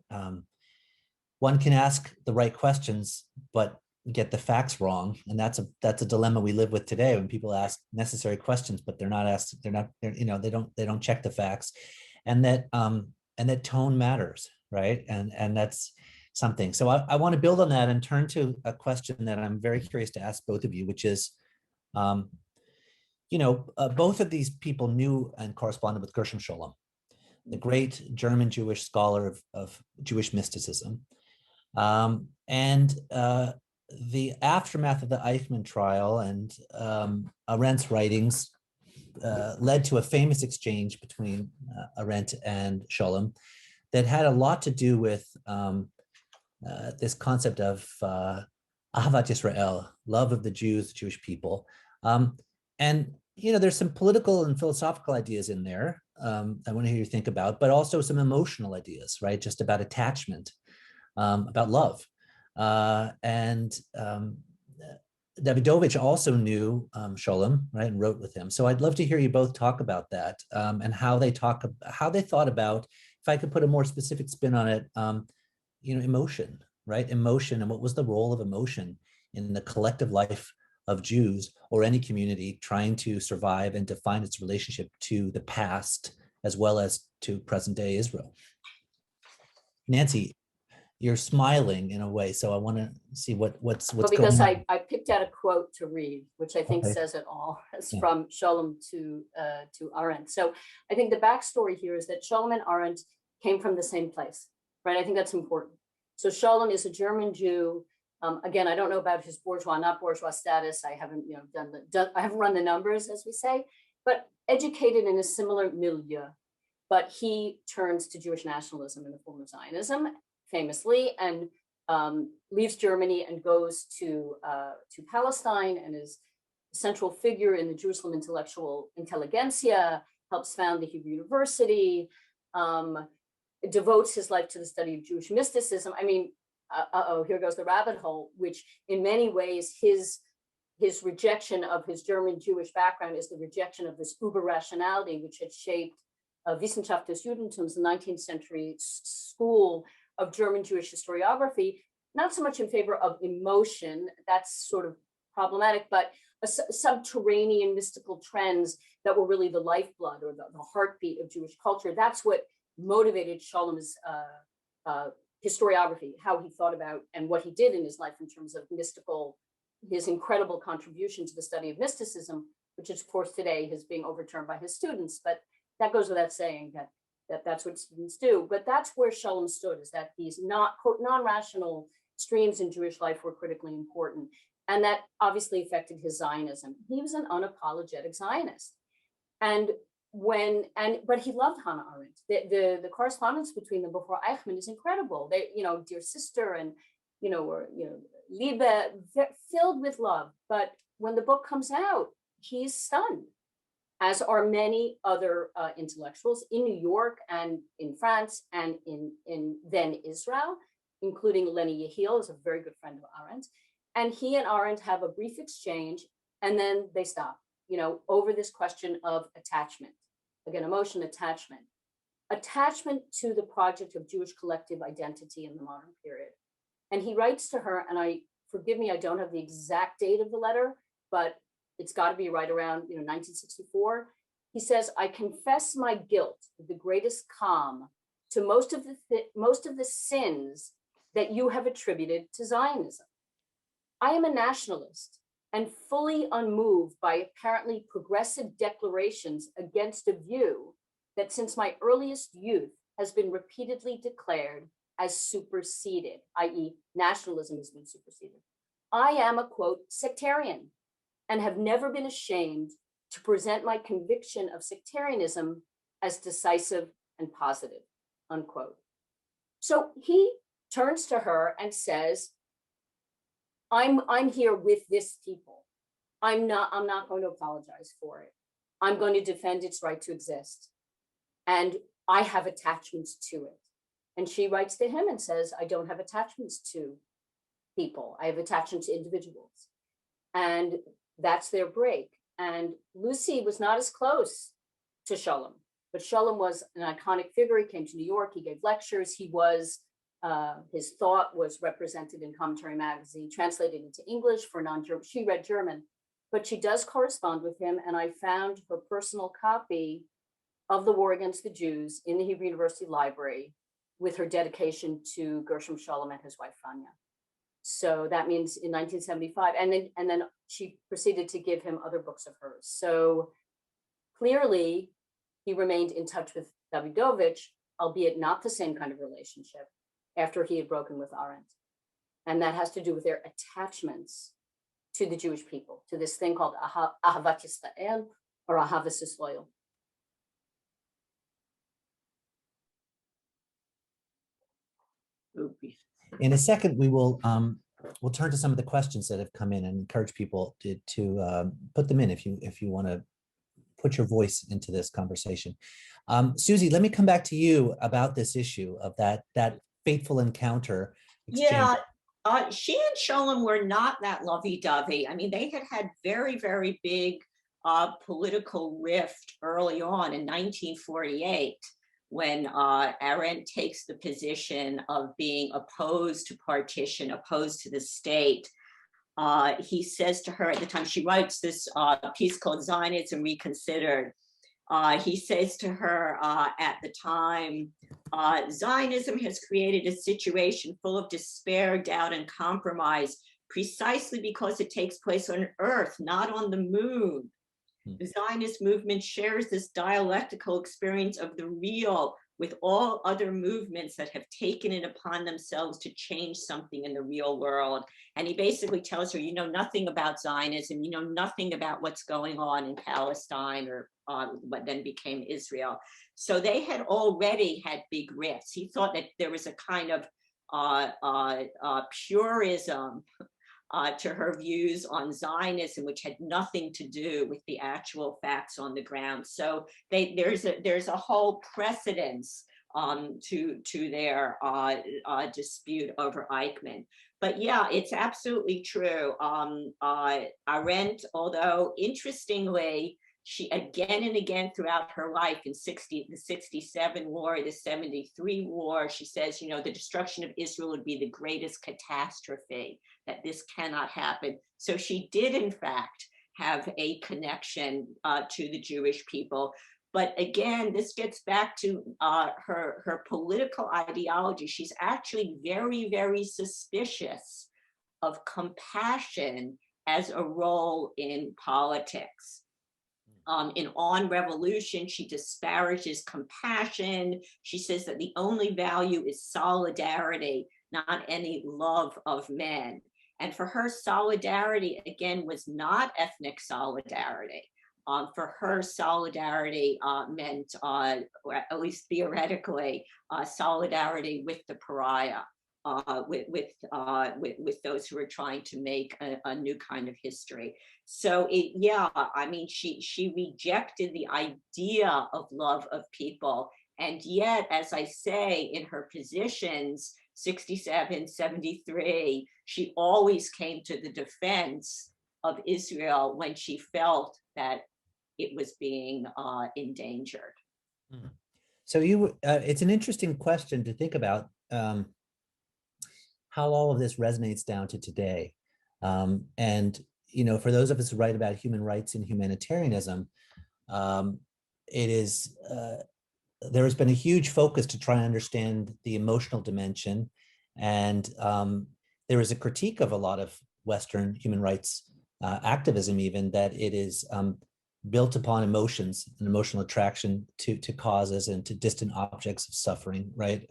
one can ask the right questions, but get the facts wrong. And that's a dilemma we live with today, when people ask necessary questions, but they don't check the facts, and that tone matters, right? And that's something. So I want to build on that and turn to a question that I'm very curious to ask both of you, which is, both of these people knew and corresponded with Gershom Scholem, the great German Jewish scholar of Jewish mysticism. And the aftermath of the Eichmann trial and Arendt's writings led to a famous exchange between Arendt and Scholem that had a lot to do with this concept of Ahavat Yisrael, love of the Jews, the Jewish people. And there's some political and philosophical ideas in there I want to hear you think about, but also some emotional ideas, right? Just about attachment, about love. And Davidovich also knew Scholem, right, and wrote with him. So I'd love to hear you both talk about that and how they thought about, if I could put a more specific spin on it, emotion, right? Emotion, and what was the role of emotion in the collective life of Jews or any community trying to survive and define its relationship to the past as well as to present day Israel. Nancy, you're smiling in a way, so I want to see what's going on. Because I picked out a quote to read, which I think says it all. It's from Scholem to Arendt. So I think the backstory here is that Scholem and Arendt came from the same place. right? I think that's important. So Sholem is a German Jew. Again, I don't know about his bourgeois, not bourgeois status. I haven't, I haven't run the numbers, as we say, but educated in a similar milieu. But he turns to Jewish nationalism in the form of Zionism, famously, and leaves Germany and goes to Palestine and is a central figure in the Jerusalem intellectual intelligentsia, helps found the Hebrew University, devotes his life to the study of Jewish mysticism. I mean, here goes the rabbit hole, which in many ways his rejection of his German Jewish background is the rejection of this uber rationality, which had shaped Wissenschaft des Judentums, the 19th century school of German Jewish historiography, not so much in favor of emotion, that's sort of problematic, but subterranean mystical trends that were really the lifeblood or the heartbeat of Jewish culture. That's what motivated Sholem's historiography, how he thought about and what he did in his life in terms of mystical, his incredible contribution to the study of mysticism, which of course today is being overturned by his students. But that goes without saying that's what students do. But that's where Sholem stood, is that these non-rational streams in Jewish life were critically important. And that obviously affected his Zionism. He was an unapologetic Zionist. But he loved Hannah Arendt. The correspondence between them before Eichmann is incredible. They, dear sister, and Liebe, filled with love. But when the book comes out, he's stunned, as are many other intellectuals in New York and in France and in then Israel, including Leni Yehiel, is a very good friend of Arendt. And he and Arendt have a brief exchange, and then they stop, over this question of attachment. Again, emotion, attachment to the project of Jewish collective identity in the modern period. And he writes to her, and forgive me, I don't have the exact date of the letter, but it's got to be right around 1964. He says, "I confess my guilt with the greatest calm to most of the sins that you have attributed to Zionism. I am a nationalist and fully unmoved by apparently progressive declarations against a view that since my earliest youth has been repeatedly declared as superseded, i.e. nationalism has been superseded. I am a, quote, sectarian, and have never been ashamed to present my conviction of sectarianism as decisive and positive," unquote. So he turns to her and says, I'm here with this people. I'm not going to apologize for it. I'm going to defend its right to exist. And I have attachments to it. And she writes to him and says, I don't have attachments to people. I have attachments to individuals. And that's their break. And Lucy was not as close to Sholem, but Sholem was an iconic figure. He came to New York, he gave lectures, his thought was represented in Commentary Magazine, translated into English for non-German. She read German, but she does correspond with him. And I found her personal copy of The War Against the Jews in the Hebrew University Library with her dedication to Gershom Sholem and his wife, Fania. So that means in 1975, and then she proceeded to give him other books of hers. So clearly he remained in touch with Davidovich, albeit not the same kind of relationship, after he had broken with Arendt. And that has to do with their attachments to the Jewish people, to this thing called Ahavat Yisrael or Ahavas Yisrael. In a second, we will we'll turn to some of the questions that have come in and encourage people to put them in if you want to put your voice into this conversation. Susie, let me come back to you about this issue of that fateful encounter. Yeah, she and Sholem were not that lovey-dovey. I mean, they had very, very big political rift early on in 1948. When Arendt takes the position of being opposed to partition, opposed to the state. He says to her at the time, she writes this piece called Zionism Reconsidered. He says to her at the time, Zionism has created a situation full of despair, doubt, and compromise, precisely because it takes place on Earth, not on the moon. The Zionist movement shares this dialectical experience of the real with all other movements that have taken it upon themselves to change something in the real world. And he basically tells her, you know nothing about Zionism, you know nothing about what's going on in Palestine or what then became Israel. So they had already had big rifts. He thought that there was a kind of purism to her views on Zionism, which had nothing to do with the actual facts on the ground. So there's a whole precedence to their dispute over Eichmann. But yeah, it's absolutely true. Arendt, although interestingly, she again and again throughout her life in the 67 war, the 73 war, she says, you know, the destruction of Israel would be the greatest catastrophe, that this cannot happen. So she did, in fact, have a connection to the Jewish people. But again, this gets back to her political ideology. She's actually very, very suspicious of compassion as a role in politics. In On Revolution, she disparages compassion. She says that the only value is solidarity, not any love of men. And for her, solidarity, again, was not ethnic solidarity. For her, solidarity meant, or at least theoretically, solidarity with the pariah, with those who are trying to make a new kind of history. So yeah, I mean, she rejected the idea of love of people. And yet, as I say, in her positions, 67, 73, she always came to the defense of Israel when she felt that it was being endangered. So it's an interesting question to think about, how all of this resonates down to today. And, you know, for those of us who write about human rights and humanitarianism, it is, there has been a huge focus to try and understand the emotional dimension. And there is a critique of a lot of Western human rights activism, even, that it is built upon emotions and emotional attraction to causes and to distant objects of suffering, right?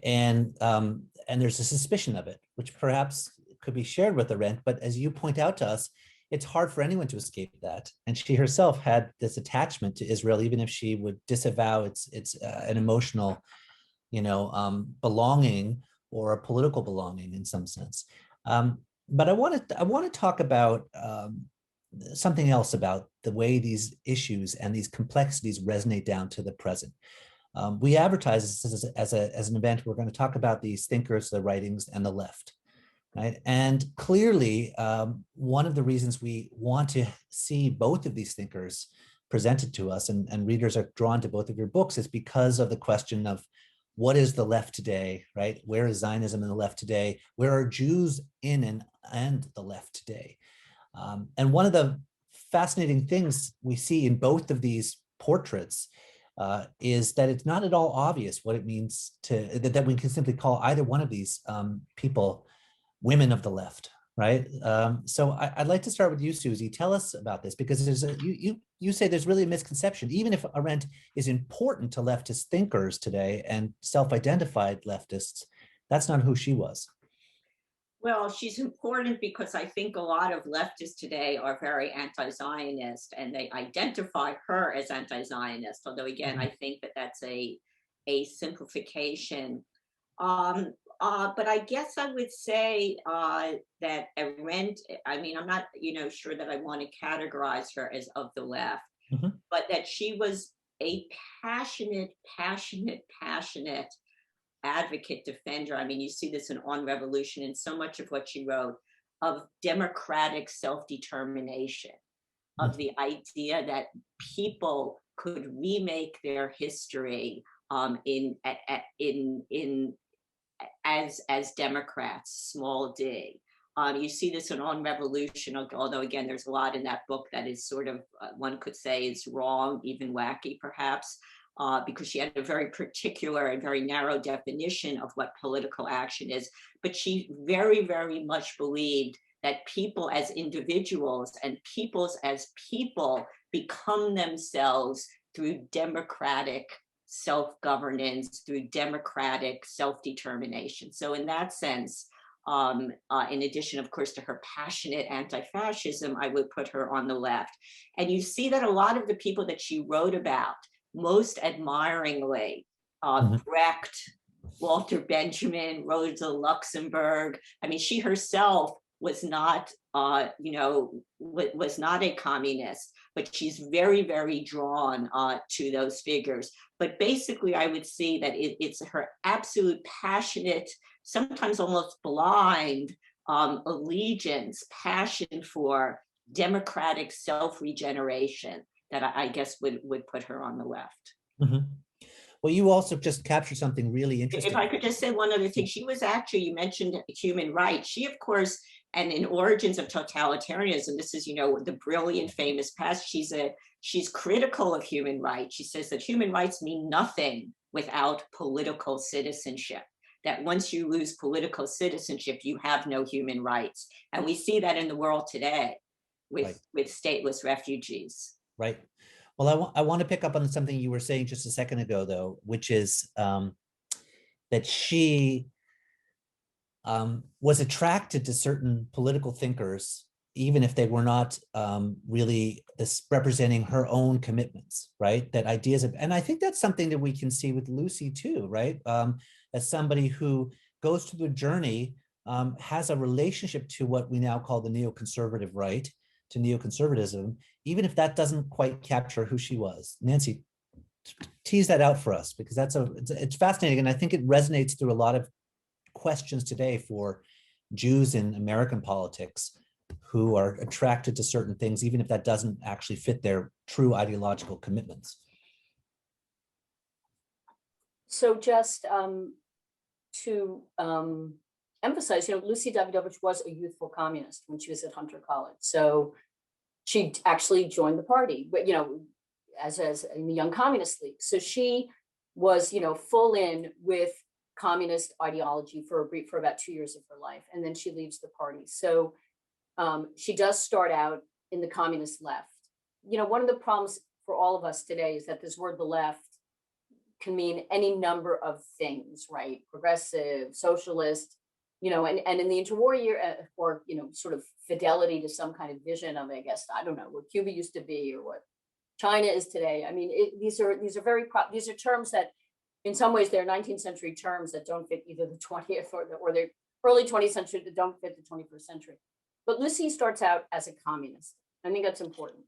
And there's a suspicion of it, which perhaps could be shared with Arendt, but as you point out to us, it's hard for anyone to escape that. And she herself had this attachment to Israel, even if she would disavow it's an emotional, you know, belonging or a political belonging in some sense. But I want to talk about something else about the way these issues and these complexities resonate down to the present. We advertise this as an event. We're going to talk about these thinkers, the writings, and the left, right? And clearly, one of the reasons we want to see both of these thinkers presented to us, and readers are drawn to both of your books, is because of the question of what is the left today, right? Where is Zionism in the left today? Where are Jews in and the left today? And one of the fascinating things we see in both of these portraits is that it's not at all obvious what it means to that we can simply call either one of these people women of the left, right? So I'd like to start with you, Susie. Tell us about this, because there's you say there's really a misconception. Even if Arendt is important to leftist thinkers today and self-identified leftists, that's not who she was. Well, she's important because I think a lot of leftists today are very anti-Zionist, and they identify her as anti-Zionist. Although, again, I think that that's a simplification. But I guess I would say that Arendt, I mean, I'm not, sure that I want to categorize her as of the left, but that she was a passionate advocate, defender. I mean, you see this in On Revolution and so much of what she wrote, of democratic self-determination, of the idea that people could remake their history as Democrats, small d. You see this in On Revolution, although again, there's a lot in that book that is sort of, one could say is wrong, even wacky perhaps, because she had a very particular and very narrow definition of what political action is. But she very, very much believed that people as individuals and peoples as people become themselves through democratic self-governance, through democratic self-determination. So in that sense, in addition, of course, to her passionate anti-fascism, I would put her on the left. And you see that a lot of the people that she wrote about most admiringly, Brecht, Walter Benjamin, Rosa Luxemburg. I mean, she herself was not, was not a communist, but she's very, very drawn to those figures. But basically, I would see that it's her absolute passionate, sometimes almost blind allegiance, passion for democratic self-regeneration that I guess would put her on the left. Mm-hmm. Well, you also just captured something really interesting. If I could just say one other thing, she was actually, you mentioned human rights. She, of course, and in Origins of Totalitarianism, this is, the brilliant, famous past, she's critical of human rights. She says that human rights mean nothing without political citizenship, that once you lose political citizenship, you have no human rights. And we see that in the world today with stateless refugees. Right. Well, I want to pick up on something you were saying just a second ago, though, which is that she was attracted to certain political thinkers, even if they were not really representing her own commitments, right? That ideas of, and I think that's something that we can see with Lucy too, right? As somebody who goes through the journey, has a relationship to what we now call the neoconservative right, to neoconservatism, even if that doesn't quite capture who she was. Nancy, tease that out for us, because it's fascinating, and I think it resonates through a lot of questions today for Jews in American politics who are attracted to certain things, even if that doesn't actually fit their true ideological commitments. So just to emphasize, Lucy Davidovich was a youthful communist when she was at Hunter College. So she actually joined the party, but as in the Young Communist League. So she was, full in with communist ideology for about 2 years of her life, and then she leaves the party. So she does start out in the communist left. One of the problems for all of us today is that this word "the left" can mean any number of things, right? Progressive, socialist, and in the interwar year, or sort of fidelity to some kind of vision of, I guess, I don't know, what Cuba used to be or what China is today. I mean, these are terms that, in some ways, they're 19th century terms that don't fit either the 20th or the early 20th century that don't fit the 21st century. But Lucy starts out as a communist. I think that's important.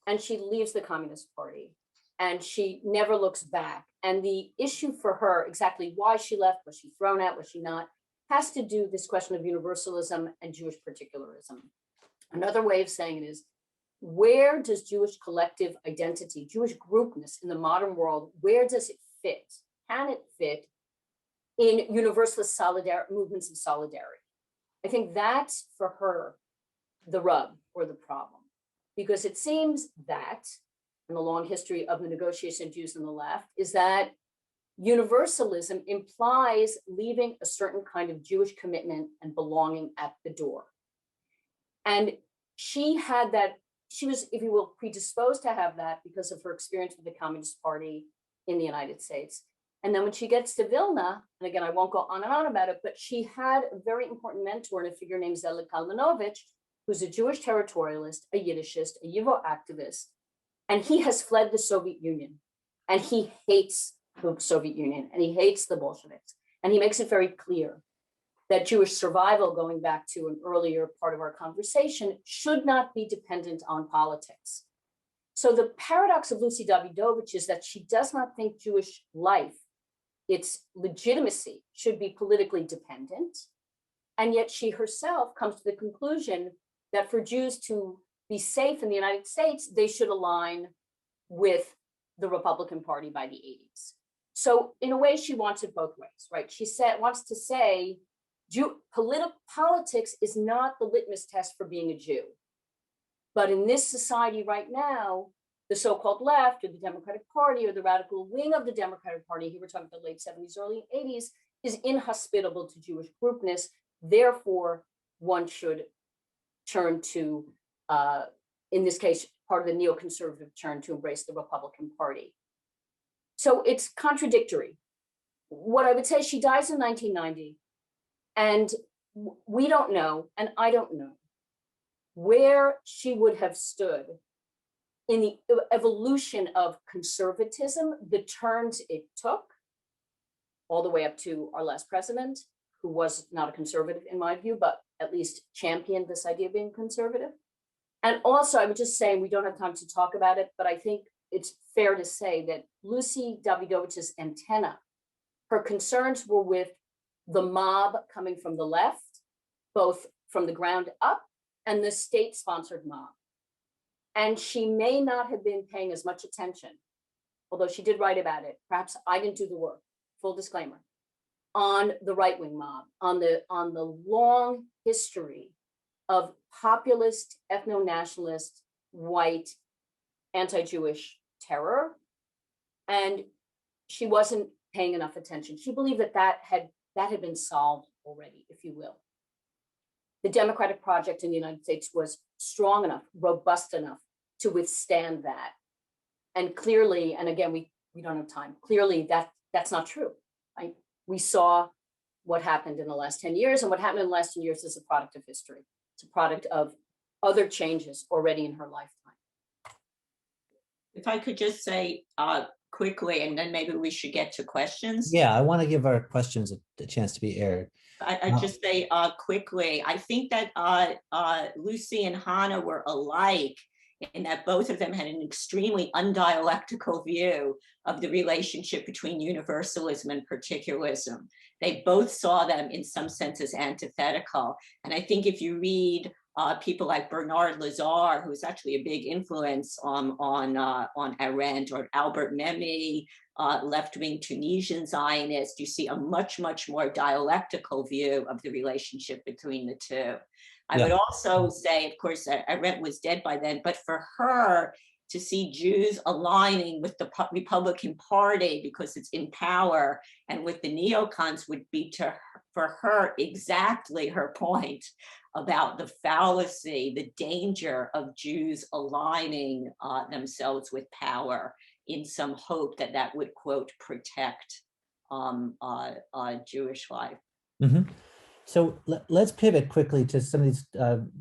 And she leaves the Communist Party, and she never looks back. And the issue for her, exactly why she left, was she thrown out, was she not, has to do with this question of universalism and Jewish particularism. Another way of saying it is, where does Jewish collective identity, Jewish groupness in the modern world, where does it fit? Can it fit in universalist movements of solidarity? I think that's, for her, the rub or the problem, because it seems that, in the long history of the negotiation of Jews on the left, is that universalism implies leaving a certain kind of Jewish commitment and belonging at the door. And she had that, she was, if you will, predisposed to have that because of her experience with the Communist Party in the United States. And then when she gets to Vilna, and again, I won't go on and on about it, but she had a very important mentor and a figure named Zelig Kalmanovich, who's a Jewish territorialist, a Yiddishist, a Yivo activist, and he has fled the Soviet Union, and he hates the Soviet Union, and he hates the Bolsheviks. And he makes it very clear that Jewish survival, going back to an earlier part of our conversation, should not be dependent on politics. So the paradox of Lucy Davidovich is that she does not think Jewish life, its legitimacy, should be politically dependent. And yet she herself comes to the conclusion that for Jews to be safe in the United States, they should align with the Republican Party by the 80s. So in a way, she wants it both ways, right? She wants to say, politics is not the litmus test for being a Jew. But in this society right now, the so-called left, or the Democratic Party, or the radical wing of the Democratic Party, here we're talking about the late 70s, early 80s, is inhospitable to Jewish groupness. Therefore, one should turn to, in this case, part of the neoconservative turn to embrace the Republican Party. So it's contradictory. What I would say, she dies in 1990, and we don't know, and I don't know, where she would have stood in the evolution of conservatism, the turns it took, all the way up to our last president, who was not a conservative in my view, but at least championed this idea of being conservative. And also, I would just say, we don't have time to talk about it, but I think it's fair to say that Lucy Dawidowicz's antenna, her concerns were with the mob coming from the left, both from the ground up and the state-sponsored mob. And she may not have been paying as much attention, although she did write about it. Perhaps I didn't do the work, full disclaimer, on the right-wing mob, on the long history of populist, ethno-nationalist, white, anti-Jewish terror. And she wasn't paying enough attention. She believed that had been solved already, if you will. The democratic project in the United States was strong enough, robust enough to withstand that. And clearly, and again, we don't have time, clearly that's not true. Right? We saw what happened in the last 10 years, and what happened in the last 10 years is a product of history. It's a product of other changes already in her lifetime. If I could just say quickly, and then maybe we should get to questions. Yeah, I want to give our questions a chance to be aired. I just say quickly, I think that Lucy and Hannah were alike in that both of them had an extremely undialectical view of the relationship between universalism and particularism. They both saw them in some sense as antithetical. And I think if you read people like Bernard Lazare, who's actually a big influence on Arendt, or Albert Memmi, left-wing Tunisian Zionist, you see a much, much more dialectical view of the relationship between the two. I would also say, of course, Arendt was dead by then, but for her to see Jews aligning with the Republican Party because it's in power and with the neocons would be for her exactly her point about the fallacy, the danger of Jews aligning themselves with power in some hope that would, quote, protect Jewish life. Mm-hmm. So let's pivot quickly to some of these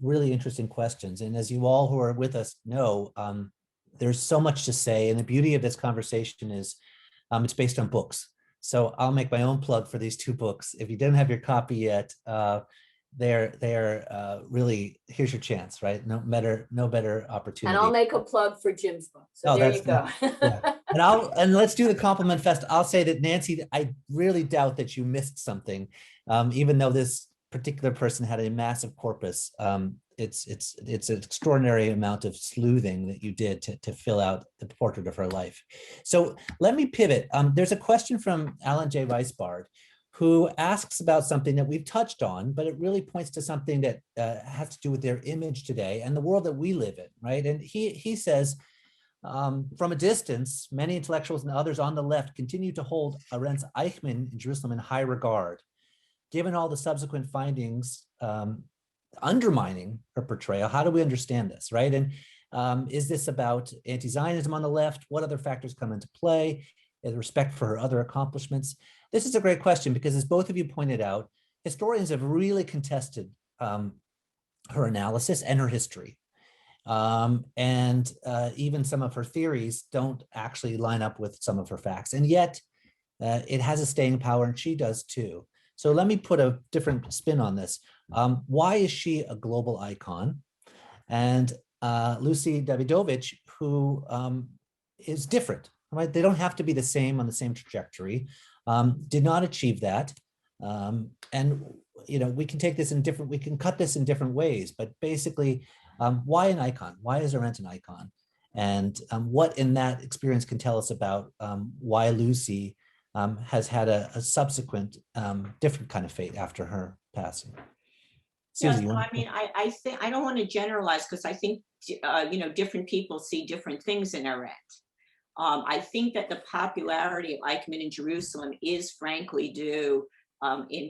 really interesting questions. And as you all who are with us know, there's so much to say. And the beauty of this conversation is it's based on books. So I'll make my own plug for these two books. If you didn't have your copy yet, they're really, here's your chance, right? No better opportunity. And I'll make a plug for Jim's book. So there you go. Yeah. And let's do the compliment fest. I'll say that, Nancy, I really doubt that you missed something, even though this particular person had a massive corpus. It's an extraordinary amount of sleuthing that you did to fill out the portrait of her life. So let me pivot. There's a question from Alan J. Weisbard, who asks about something that we've touched on, but it really points to something that has to do with their image today and the world that we live in, right? And he says, from a distance, many intellectuals and others on the left continue to hold Arendt's Eichmann in Jerusalem in high regard. Given all the subsequent findings undermining her portrayal, how do we understand this, right? And is this about anti-Zionism on the left? What other factors come into play? The respect for her other accomplishments? This is a great question because, as both of you pointed out, historians have really contested her analysis and her history. And even some of her theories don't actually line up with some of her facts. And yet it has a staying power, and she does too. So let me put a different spin on this. Why is she a global icon? And Lucy Dawidowic, who is different, right? They don't have to be the same on the same trajectory, did not achieve that. And, we can take this we can cut this in different ways, but basically, why an icon? Why is Arendt an icon? And what in that experience can tell us about why Lucy has had a subsequent different kind of fate after her passing? Susie, I mean, I think I don't want to generalize because I think different people see different things in Arendt. I think that the popularity of Eichmann in Jerusalem is frankly due in